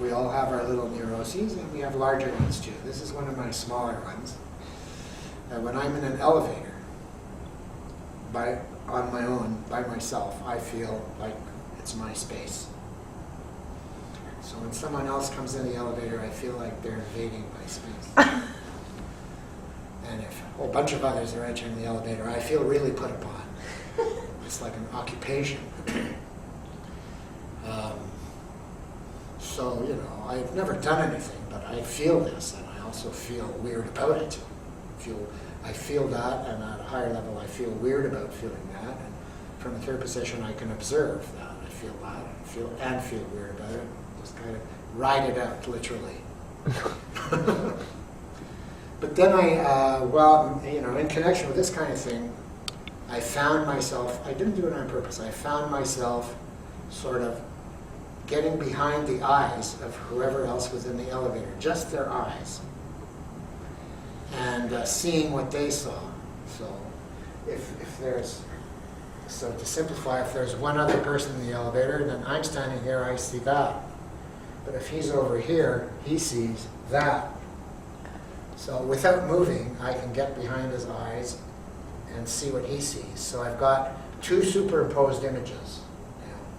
We all have our little neuroses, and we have larger ones too. This is one of my smaller ones. When I'm in an elevator, on my own, by myself, I feel like it's my space. So when someone else comes in the elevator, I feel like they're invading my space. And if a whole bunch of others are entering the elevator, I feel really put upon. It's like an occupation. So, I've never done anything, but I feel this, and I also feel weird about it. I feel that, and at a higher level, I feel weird about feeling that. And from a third position, I can observe that. I feel that, and feel weird about it. Just kind of ride it out, literally. But then in connection with this kind of thing, I found myself, I didn't do it on purpose, I found myself sort of getting behind the eyes of whoever else was in the elevator, just their eyes, and seeing what they saw. So to simplify, if there's one other person in the elevator, then I'm standing here, I see that. But if he's over here, he sees that. So without moving, I can get behind his eyes and see what he sees. So I've got two superimposed images,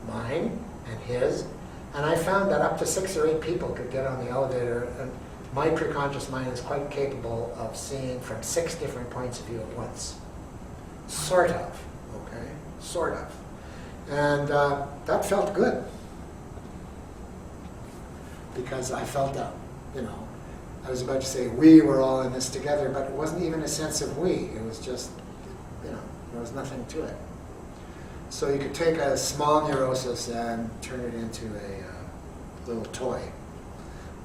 mine and his, and I found that up to 6 or 8 people could get on the elevator, and my preconscious mind is quite capable of seeing from 6 different points of view at once. Sort of, okay? Sort of. And that felt good. Because I felt that, I was about to say we were all in this together, but it wasn't even a sense of we. It was just, there was nothing to it. So you could take a small neurosis and turn it into a little toy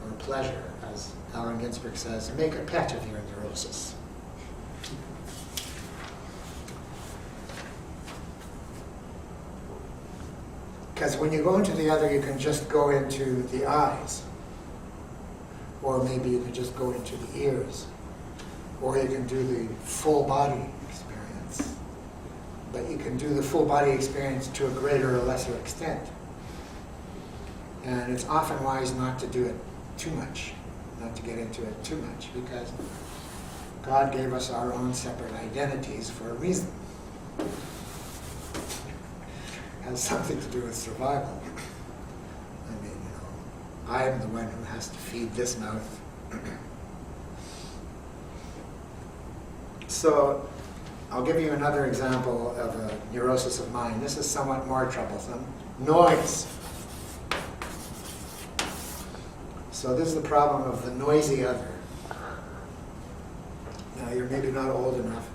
or a pleasure, as Allen Ginsberg says, make a pet of your neurosis. Because when you go into the other, you can just go into the eyes. Or maybe you could just go into the ears. Or you can do the full body experience. But you can do the full body experience to a greater or lesser extent. And it's often wise not to do it too much, not to get into it too much, because God gave us our own separate identities for a reason. Has something to do with survival. I mean, I'm the one who has to feed this mouth. So, I'll give you another example of a neurosis of mind. This is somewhat more troublesome. Noise. So this is the problem of the noisy other. Now, you're maybe not old enough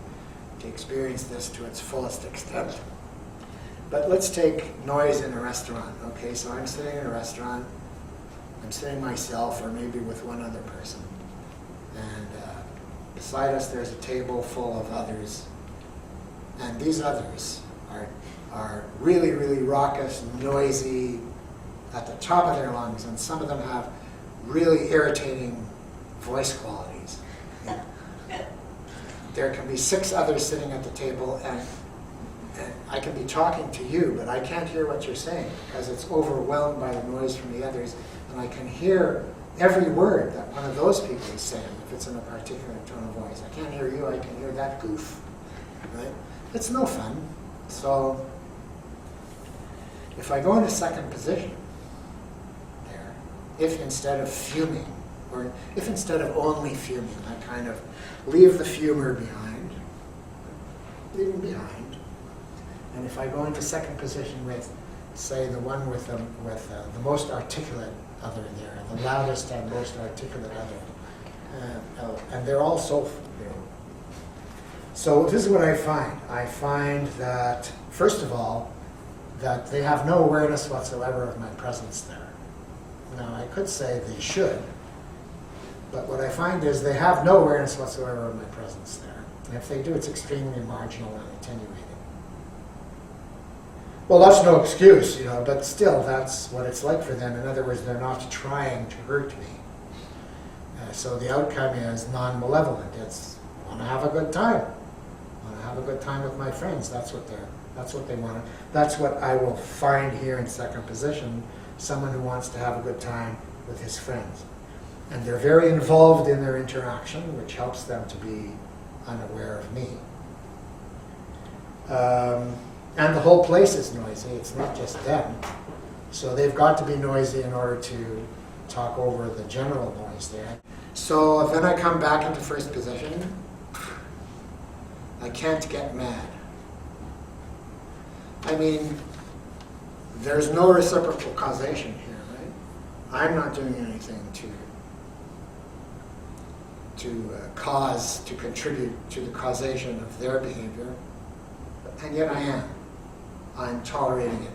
to experience this to its fullest extent. But let's take noise in a restaurant. Okay, so I'm sitting in a restaurant. I'm sitting myself, or maybe with one other person. And beside us, there's a table full of others. And these others are really, really raucous, noisy, at the top of their lungs. And some of them have really irritating voice qualities. There can be 6 others sitting at the table, and I can be talking to you, but I can't hear what you're saying because it's overwhelmed by the noise from the others, and I can hear every word that one of those people is saying if it's in a particular tone of voice. I can't hear you, I can hear that goof, right? It's no fun. So if I go into second position there, if instead of fuming, or if instead of only fuming, I kind of leave the fumer behind, leave him behind. And if I go into second position with, say, the one with the most articulate other there, the loudest and most articulate other, and they're all so. So this is what I find. I find that, first of all, that they have no awareness whatsoever of my presence there. Now, I could say they should, but what I find is they have no awareness whatsoever of my presence there. And if they do, it's extremely marginal and attenuated. Well, that's no excuse, but still, that's what it's like for them. In other words, they're not trying to hurt me. So the outcome is non-malevolent. It's, I want to have a good time. I want to have a good time with my friends. That's what they want. That's what I will find here in second position, someone who wants to have a good time with his friends. And they're very involved in their interaction, which helps them to be unaware of me. And the whole place is noisy. It's not just them. So they've got to be noisy in order to talk over the general noise there. So then I come back into first position. I can't get mad. I mean, there's no reciprocal causation here, right? I'm not doing anything to contribute to the causation of their behavior, and yet I am. I'm tolerating it.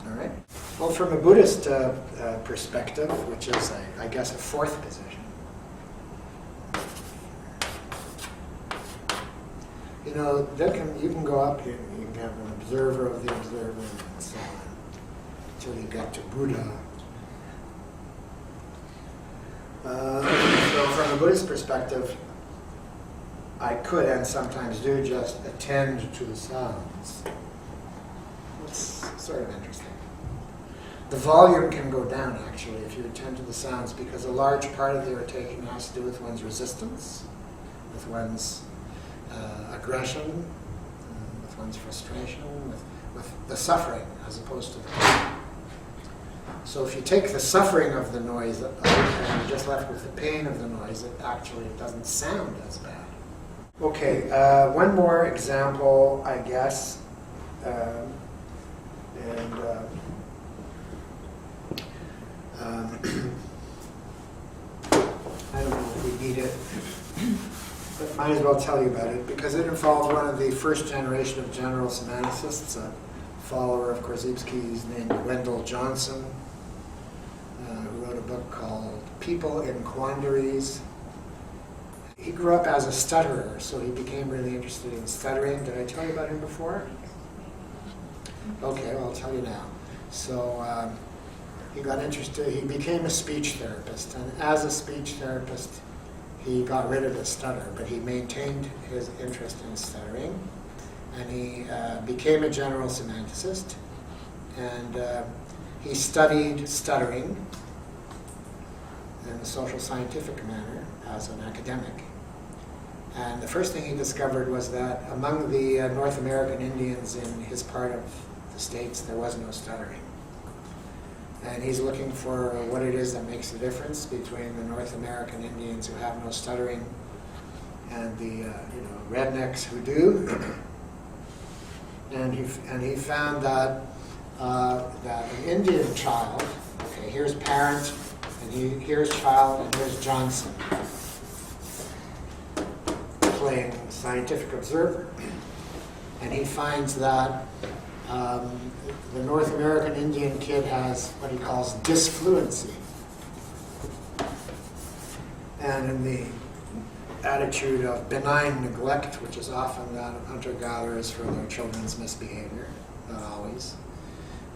All right? Well, from a Buddhist perspective, which is, I guess, a fourth position, you can go up here, you can have an observer of the observer, and so on, until you get to Buddha. So from a Buddhist perspective, I could and sometimes do just attend to the sounds. It's sort of interesting. the volume can go down, actually, if you attend to the sounds, because a large part of the irritation has to do with one's resistance, with one's aggression, with one's frustration, with the suffering, as opposed to the pain. So if you take the suffering of the noise out and you're just left with the pain of the noise, it actually doesn't sound as bad. Okay, one more example, I guess. I don't know if we need it, but might as well tell you about it, because it involves one of the first generation of general semanticists, a follower of Korzybski's named Wendell Johnson, who wrote a book called People in Quandaries. He grew up as a stutterer, so he became really interested in stuttering. Did I tell you about him before? Okay, well, I'll tell you now. So he got interested, he became a speech therapist, and as a speech therapist, he got rid of the stutter, but he maintained his interest in stuttering, and he became a general semanticist, and he studied stuttering in a social scientific manner as an academic. And the first thing he discovered was that among the North American Indians in his part of the States, there was no stuttering. And he's looking for what it is that makes the difference between the North American Indians who have no stuttering and the rednecks who do. And he found that that an Indian child, okay, here's parent, and here's child, and here's Johnson playing scientific observer, and he finds that the North American Indian kid has what he calls disfluency. And in the attitude of benign neglect, which is often that of hunter-gatherers for their children's misbehavior, not always,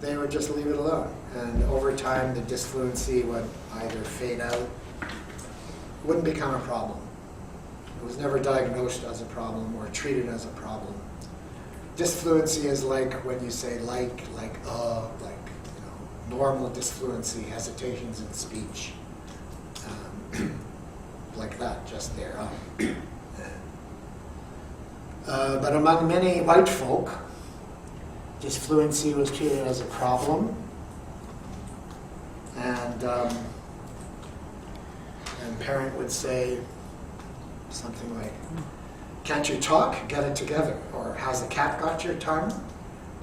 they would just leave it alone. And over time, the disfluency would either fade out, wouldn't become a problem. It was never diagnosed as a problem or treated as a problem. Disfluency is like when you say normal disfluency, hesitations in speech, like that, just there. But among many white folk, disfluency was treated as a problem, and parent would say something like, "Can't you talk? Get it together." Or, "Has the cat got your tongue?"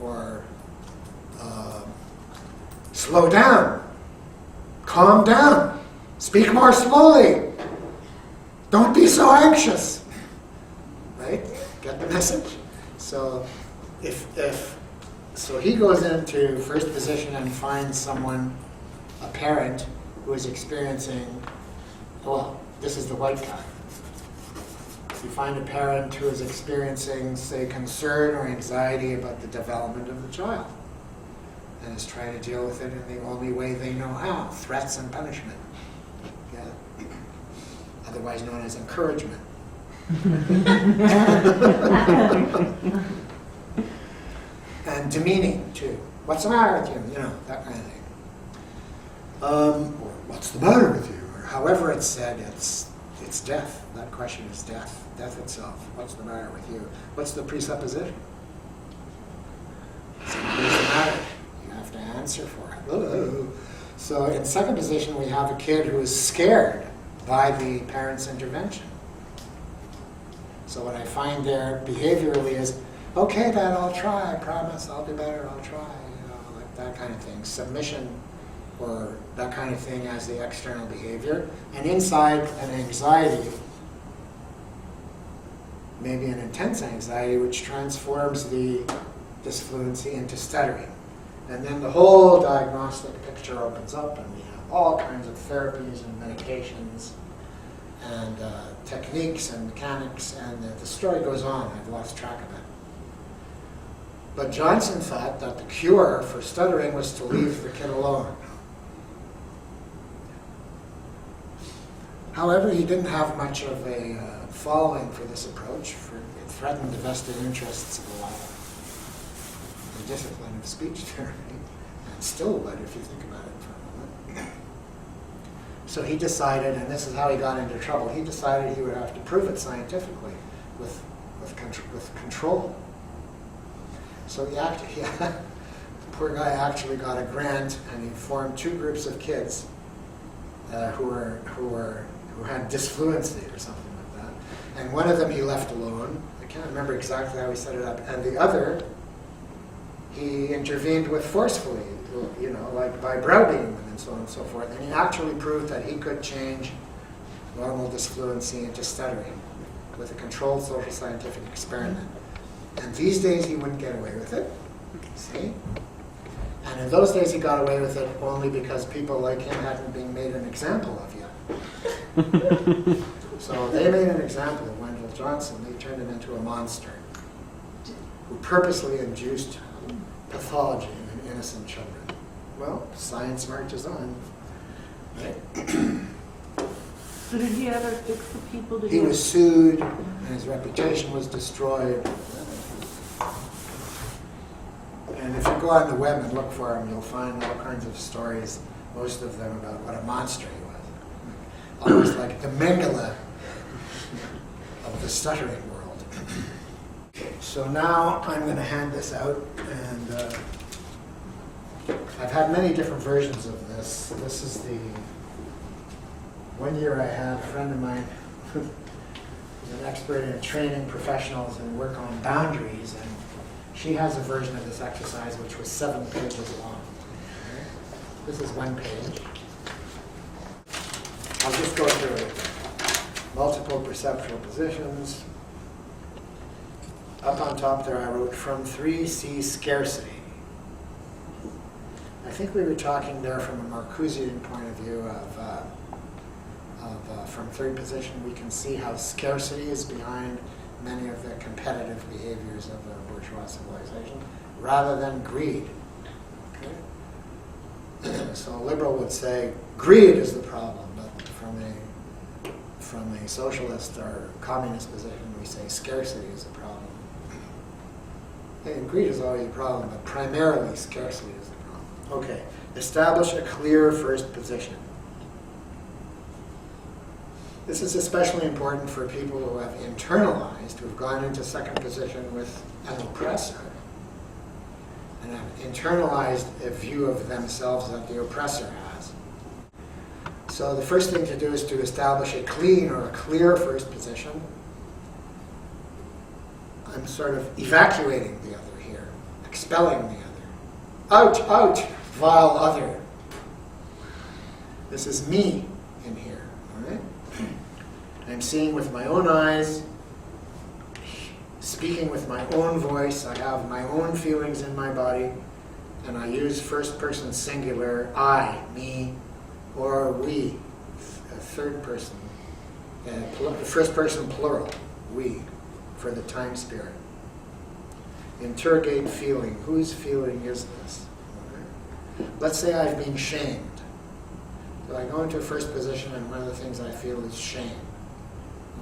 Or, "Slow down. Calm down. Speak more slowly. Don't be so anxious." Right? Get the message? So so he goes into first position and finds someone, a parent, who is experiencing, well, this is the white guy. You find a parent who is experiencing, say, concern or anxiety about the development of the child and is trying to deal with it in the only way they know how, threats and punishment. Yeah. Otherwise known as encouragement. And demeaning, too. "What's the matter with you?" That kind of thing. Or, "What's the matter with you?" Or however it's said, it's death. That question is death. Death itself. What's the matter with you? What's the presupposition? So what's the matter? You have to answer for it. Ooh. So in second position, we have a kid who is scared by the parent's intervention. So what I find there behaviorally is, "Okay, Dad, I'll try. I promise. I'll do better. I'll try." Like that kind of thing. Submission or that kind of thing as the external behavior. And inside, an anxiety, maybe an intense anxiety, which transforms the disfluency into stuttering. And then the whole diagnostic picture opens up, and we have all kinds of therapies and medications and techniques and mechanics, and the story goes on. I've lost track of it. But Johnson thought that the cure for stuttering was to leave the kid alone. However, he didn't have much of a following for this approach, for it threatened the vested interests of the discipline of speech therapy and still would if you think about it for a moment. So he decided, and this is how he got into trouble, he decided he would have to prove it scientifically with control. So the poor guy actually got a grant, and he formed two groups of kids who had disfluency or something like that. And one of them he left alone. I can't remember exactly how he set it up. And the other, he intervened with forcefully, like by browbeating them and so on and so forth. And he actually proved that he could change normal disfluency into stuttering with a controlled social scientific experiment. And these days he wouldn't get away with it, see? And in those days he got away with it only because people like him hadn't been made an example of yet. So they made an example of Wendell Johnson. They turned him into a monster who purposely induced pathology in innocent children. Well, science marches on, right? So did he ever fix the people? He was sued, and his reputation was destroyed. And if you go on the web and look for him, you'll find all kinds of stories, most of them about what a monster he was. Almost like the Mengele of the stuttering world. So now I'm going to hand this out, and I've had many different versions of this. This is the one year I had a friend of mine who's an expert in training professionals and work on boundaries, and she has a version of this exercise which was 7 pages long. This is 1 page. I'll just go through it. Multiple perceptual positions. Up on top there I wrote, from 3, see scarcity. I think we were talking there from a Marcusean point of view from 3rd position, we can see how scarcity is behind many of the competitive behaviors of a bourgeois civilization, rather than greed. Okay? So a liberal would say greed is the problem, but from a socialist or communist position, we say scarcity is the problem. And greed is always a problem, but primarily scarcity is the problem. Okay, establish a clear first position. This is especially important for people who have internalized, who have gone into 2nd position with an oppressor, and have internalized a view of themselves that the oppressor has. So the first thing to do is to establish a clean or a clear first position. I'm sort of evacuating the other here, expelling the other. Out, out, vile other. This is me in here, all right? I'm seeing with my own eyes, speaking with my own voice. I have my own feelings in my body, and I use first person singular, I, me, or we, a 3rd person, first person plural, we, for the time spirit. Interrogate feeling. Whose feeling is this? Okay. Let's say I've been shamed. So I go into a first position, and one of the things I feel is shame.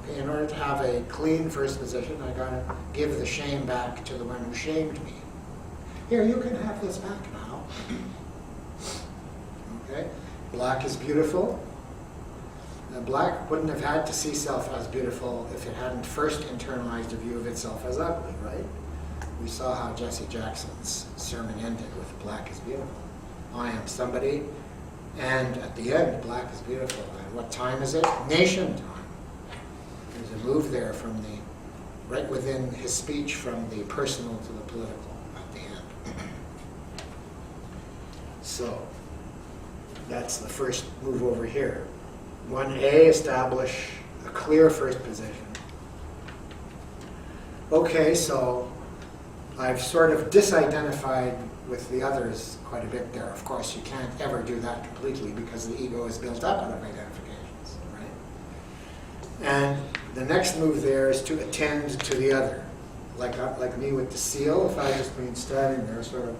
Okay, in order to have a clean first position, I got to give the shame back to the one who shamed me. Here, you can have this back now. Okay, black is beautiful. Now, black wouldn't have had to see self as beautiful if it hadn't first internalized a view of itself as ugly, right? We saw how Jesse Jackson's sermon ended with black is beautiful. I am somebody, and at the end, black is beautiful. And what time is it? Nation time. There's a move there from right within his speech, from the personal to the political at the end. So that's the first move over here. 1A, establish a clear first position. Okay, so I've sort of disidentified with the others quite a bit there. Of course, you can't ever do that completely because the ego is built up out of identifications, right? And the next move there is to attend to the other. Like me with the seal, if I just been standing there sort of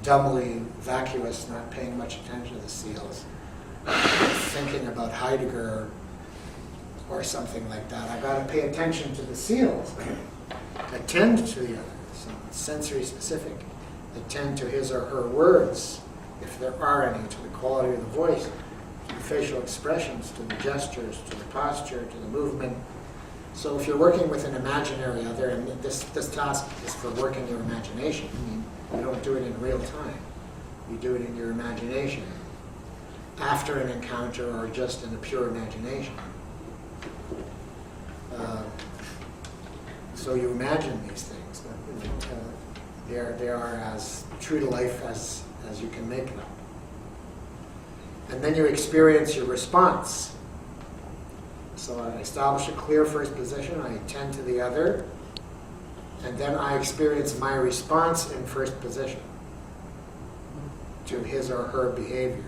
dumbly vacuous, not paying much attention to the seals, thinking about Heidegger or something like that, I've got to pay attention to the seals, attend to the other, so sensory specific, attend to his or her words, if there are any, to the quality of the voice, to the facial expressions, to the gestures, to the posture, to the movement. So if you're working with an imaginary other, and this task is for working your imagination, I mean, you don't do it in real time. You do it in your imagination, after an encounter or just in a pure imagination. So you imagine these things. They are as true to life as you can make them. And then you experience your response. So I establish a clear first position, I attend to the other, and then I experience my response in first position to his or her behavior.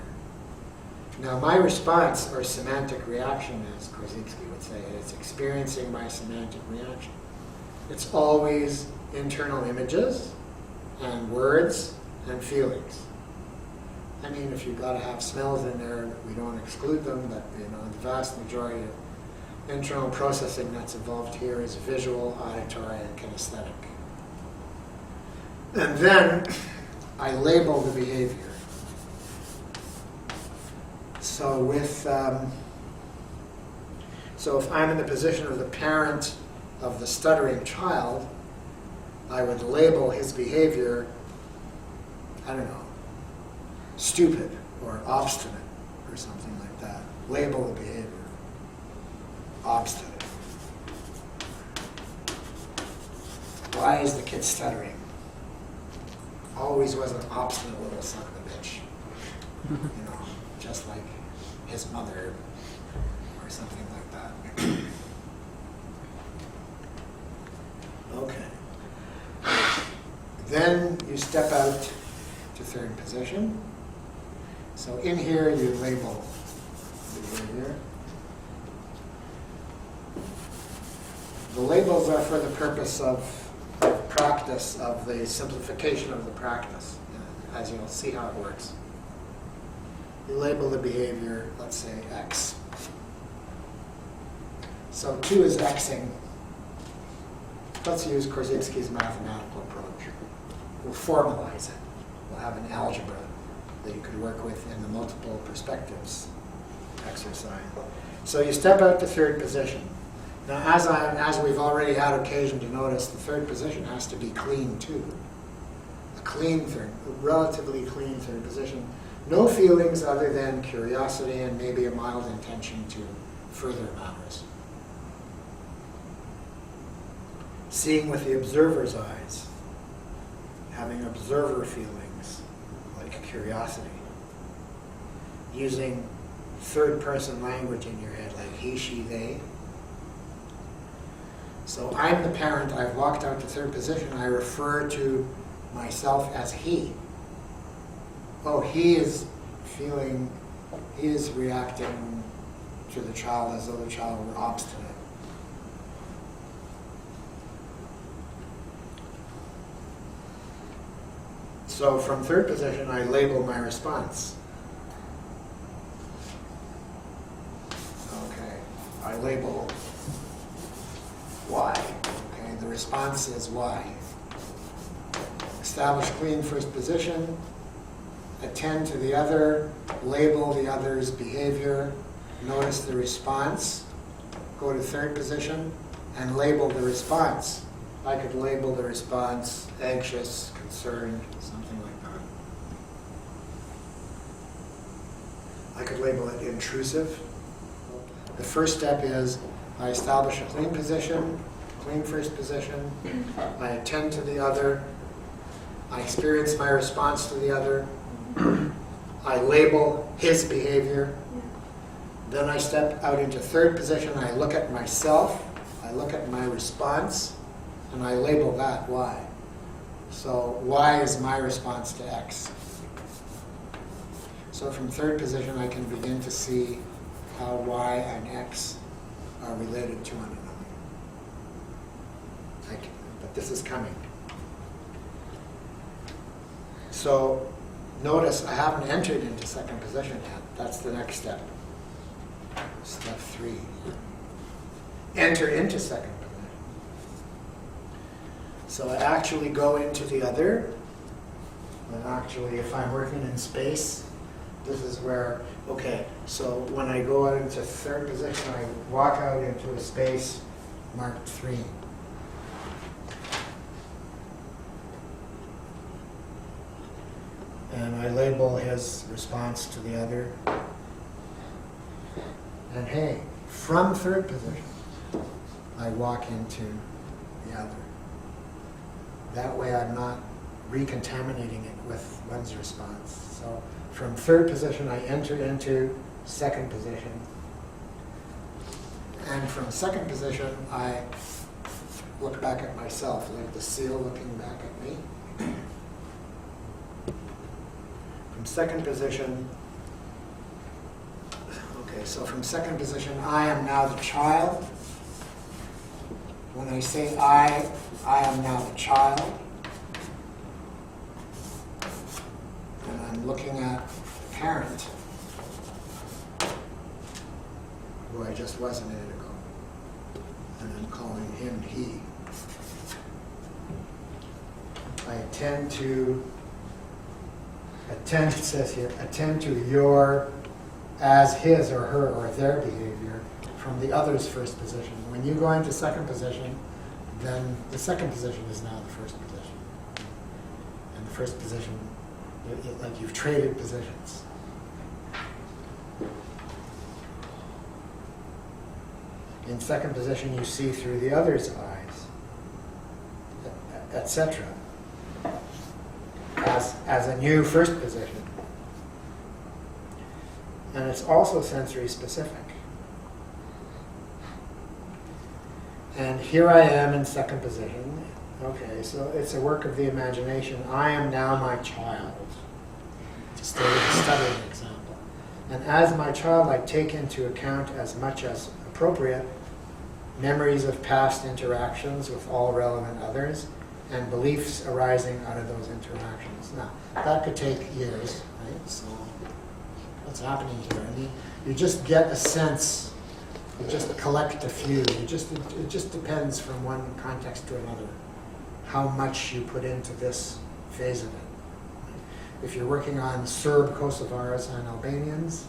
Now my response, or semantic reaction, as Korzybski would say, is experiencing my semantic reaction. It's always internal images and words and feelings. I mean, if you've got to have smells in there, we don't exclude them, but the vast majority of internal processing that's involved here is visual, auditory, and kinesthetic. And then I label the behavior. So so if I'm in the position of the parent of the stuttering child, I would label his behavior, I don't know, stupid or obstinate or something like that. Label the behavior. Obstinate. Why is the kid stuttering? Always was an obstinate little son of a bitch. Just like his mother or something like that. Okay. Then you step out to third position. So in here you label the behavior. The labels are for the purpose of practice, of the simplification of the practice, as you'll see how it works. You label the behavior, let's say X. So 2 is Xing. Let's use Korzybski's mathematical approach. We'll formalize it. We'll have an algebra that you could work with in the multiple perspectives exercise. So you step out to third position. Now, as we've already had occasion to notice, the third position has to be clean too. A relatively clean third position. No feelings other than curiosity and maybe a mild intention to further matters. Seeing with the observer's eyes, having observer feelings like curiosity. Using third-person language in your head like he, she, they. So I'm the parent, I've walked out to third position, I refer to myself as he. Oh, he is feeling, he is reacting to the child as though the child were obstinate. So from third position, I label my response. Okay, I label Y. Okay, the response is Y. Establish clean first position, attend to the other, label the other's behavior, notice the response, go to third position, and label the response. I could label the response anxious, concerned, something like that. I could label it intrusive. The first step is I establish a clean position, clean first position, I attend to the other, I experience my response to the other, I label his behavior, then I step out into third position, I look at myself, I look at my response, and I label that Y. So Y is my response to X. So from third position I can begin to see how Y and X are related to one another. But this is coming. So notice I haven't entered into second position yet. That's the next step. Step 3. Enter into second position. So I actually go into the other. And actually, if I'm working in space, this is where, okay, so when I go out into third position, I walk out into a space marked 3. And I label his response to the other. And hey, from third position, I walk into the other. That way I'm not recontaminating it with one's response. So from third position, I enter into second position. And from second position, I look back at myself, like the seal looking back at me. From second position, okay, so from second position, I am now the child. When I say I am now the child. And I'm looking at the parent, who I just was a minute ago. And I'm calling him he. I attend, it says here, attend to your, as his or her or their behavior from the other's first position. When you go into second position, then the second position is now the first position. And the first position, like you've traded positions. In second position, you see through the other's eyes, etc. As a new first position. And it's also sensory specific. And here I am in second position. Okay, so it's a work of the imagination. I am now my child. To state a studying example. And as my child, I take into account as much as appropriate memories of past interactions with all relevant others and beliefs arising out of those interactions. Now, that could take years, right? So, what's happening here? I mean, you just get a sense, you just collect a few. It just depends from one context to another how much you put into this phase of it. If you're working on Serb Kosovars and Albanians,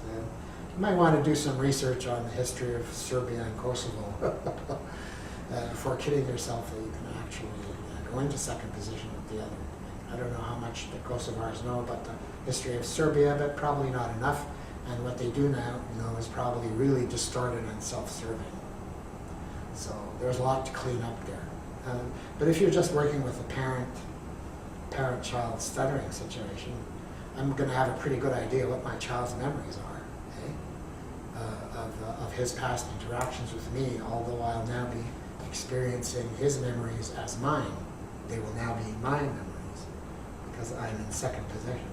you might want to do some research on the history of Serbia and Kosovo before kidding yourself that you can actually go into second position with the other. I don't know how much the Kosovars know about the history of Serbia, but probably not enough. And what they do now know is probably really distorted and self-serving. So there's a lot to clean up there. But if you're just working with a parent-child stuttering situation, I'm going to have a pretty good idea what my child's memories are, of his past interactions with me, although I'll now be experiencing his memories as mine. They will now be my memories because I'm in second position.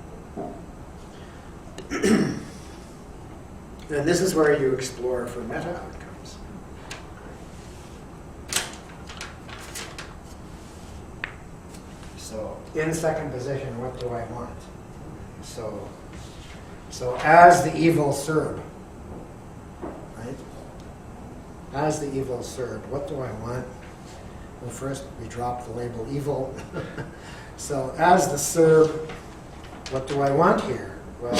And this is where you explore for meta outcomes. So in second position, what do I want? So as the evil Serb, right? As the evil Serb, what do I want? Well, first we drop the label evil. So as the Serb, what do I want here? Well,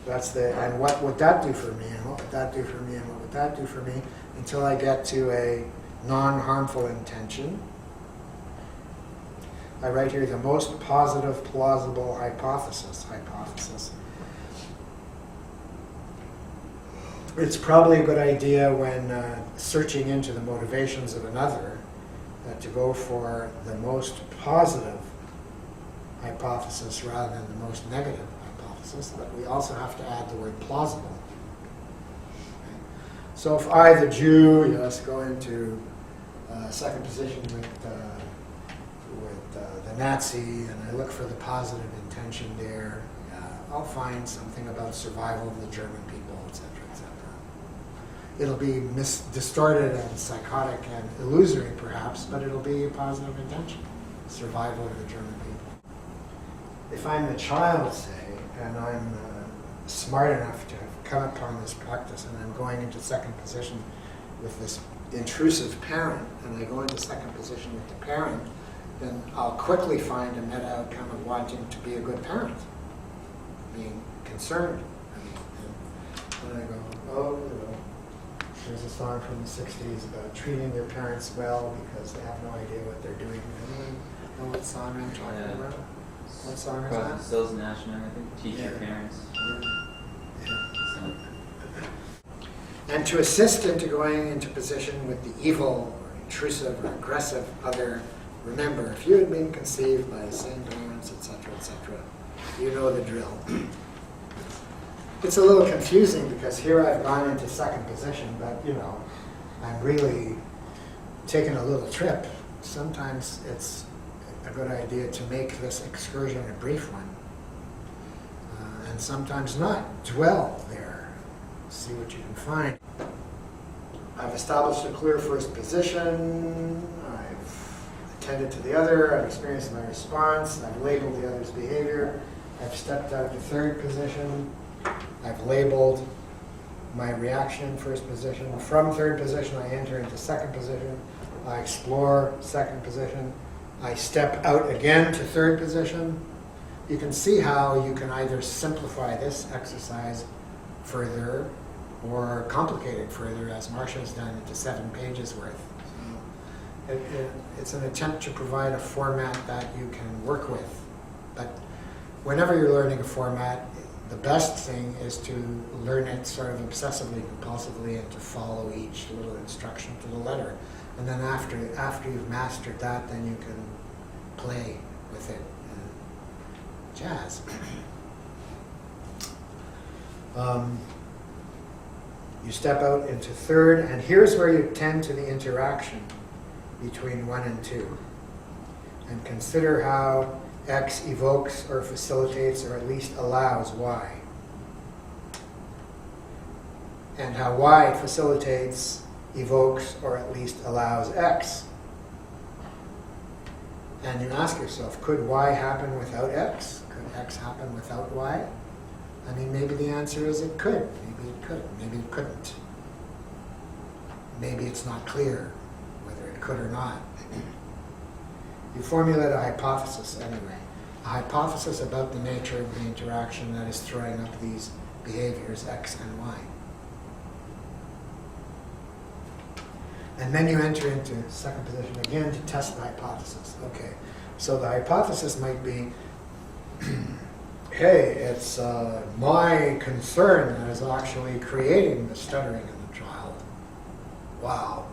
and what would that do for me? And what would that do for me? And what would that do for me? Until I get to a non-harmful intention. I write here the most positive, plausible hypothesis. It's probably a good idea when searching into the motivations of another to go for the most positive hypothesis rather than the most negative hypothesis, but we also have to add the word plausible. Okay. So if I, the Jew, let's go into second position with the Nazi, and I look for the positive intention there, I'll find something about survival of the German people, etc., etc. It'll be distorted and psychotic and illusory, perhaps, but it'll be a positive intention, survival of the German people. If I'm the child, say, and I'm smart enough to have come upon this practice, and I'm going into second position with this intrusive parent, and I go into second position with the parent, then I'll quickly find a meta outcome of wanting to be a good parent, being concerned. And then I go, oh, there's a song from the 60s about treating your parents well because they have no idea what they're doing. Anyone know what song I'm talking about? What song is that? Selves national, I think. Teach your Yeah. parents. So, And to assist into going into position with the evil or intrusive or aggressive other, remember, if you had been conceived by the same parents, etc., you know the drill. It's a little confusing because here I've gone into second position, but I'm really taking a little trip. Sometimes it's a good idea to make this excursion a brief one, and sometimes not. Dwell there, see what you can find. I've established a clear first position, I've attended to the other, I've experienced my response, I've labeled the other's behavior, I've stepped out to third position, I've labeled my reaction in first position. From third position, I enter into second position. I explore second position. I step out again to third position. You can see how you can either simplify this exercise further or complicate it further, as Marcia has done, into 7 pages worth. So it's an attempt to provide a format that you can work with. But whenever you're learning a format, the best thing is to learn it sort of obsessively, compulsively, and to follow each little instruction to the letter. And then after you've mastered that, then you can play with it. Jazz. You step out into third, and here's where you tend to the interaction between 1 and 2. And consider how X evokes or facilitates or at least allows Y. And how Y facilitates, evokes, or at least allows X. And you ask yourself, could Y happen without X? Could X happen without Y? I mean, maybe the answer is it could. Maybe it could. Maybe it couldn't. Maybe it's not clear whether it could or not. You formulate a hypothesis anyway. A hypothesis about the nature of the interaction that is throwing up these behaviors, X and Y. And then you enter into second position again to test the hypothesis. Okay, so the hypothesis might be, hey, it's my concern that is actually creating the stuttering in the child. Wow.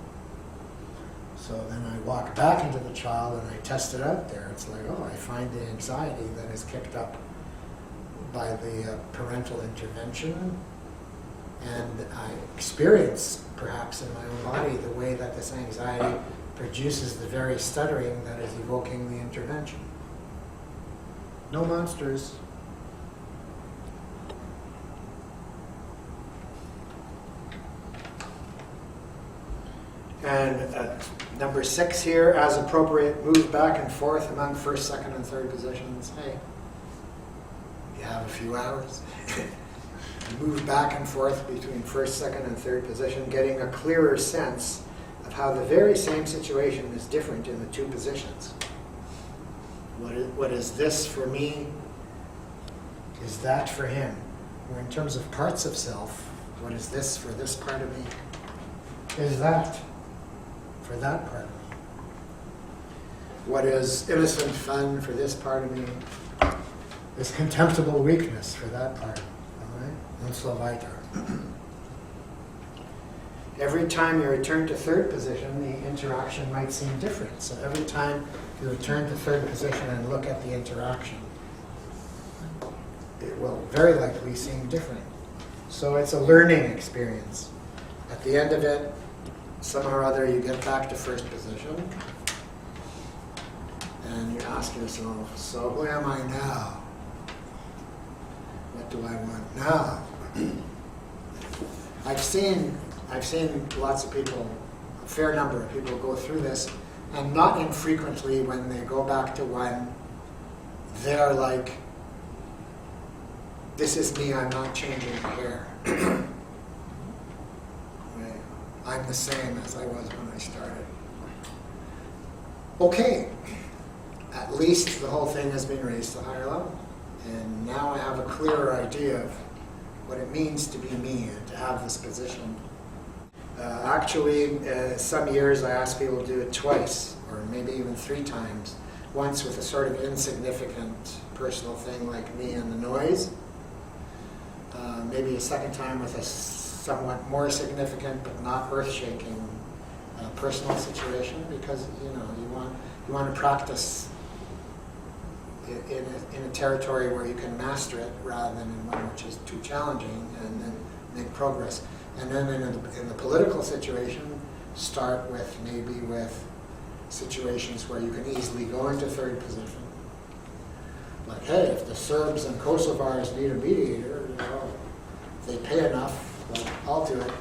So then I walk back into the child and I test it out there. It's like, oh, I find the anxiety that is kicked up by the parental intervention, and I experience, perhaps in my own body, the way that this anxiety produces the very stuttering that is evoking the intervention. No monsters. And number 6 here, as appropriate, move back and forth among first, second, and third positions. Hey, you have a few hours. Move back and forth between first, second, and third position, getting a clearer sense of how the very same situation is different in the 2 positions. What is this for me? Is that for him? Or in terms of parts of self, what is this for this part of me? Is that for that part of me? What is innocent fun for this part of me? Is contemptible weakness for that part of me? All right? And so weiter. Every time you return to third position, the interaction might seem different. So every time you return to third position and look at the interaction, it will very likely seem different. So it's a learning experience. At the end of it, somehow or other, you get back to first position, and you ask yourself, so who am I now? What do I want now? I've seen lots of people, a fair number of people go through this, and not infrequently when they go back to 1, they're like, this is me, I'm not changing here. I'm the same as I was when I started. Okay, at least the whole thing has been raised to a higher level. And now I have a clearer idea of what it means to be me and to have this position. Actually, some years I ask people to do it twice, or maybe even 3 times. Once with a sort of insignificant personal thing like me and the noise. Maybe a second time with a somewhat more significant but not earth-shaking personal situation, because you want to practice in a territory where you can master it rather than in one which is too challenging, and then make progress. And then in the political situation, start with maybe with situations where you can easily go into third position. Like, hey, if the Serbs and Kosovars need a mediator, if they pay enough, well, I'll do it.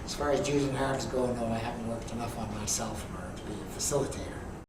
As far as Jews and Arabs go, no, I haven't worked enough on myself in order to be a facilitator.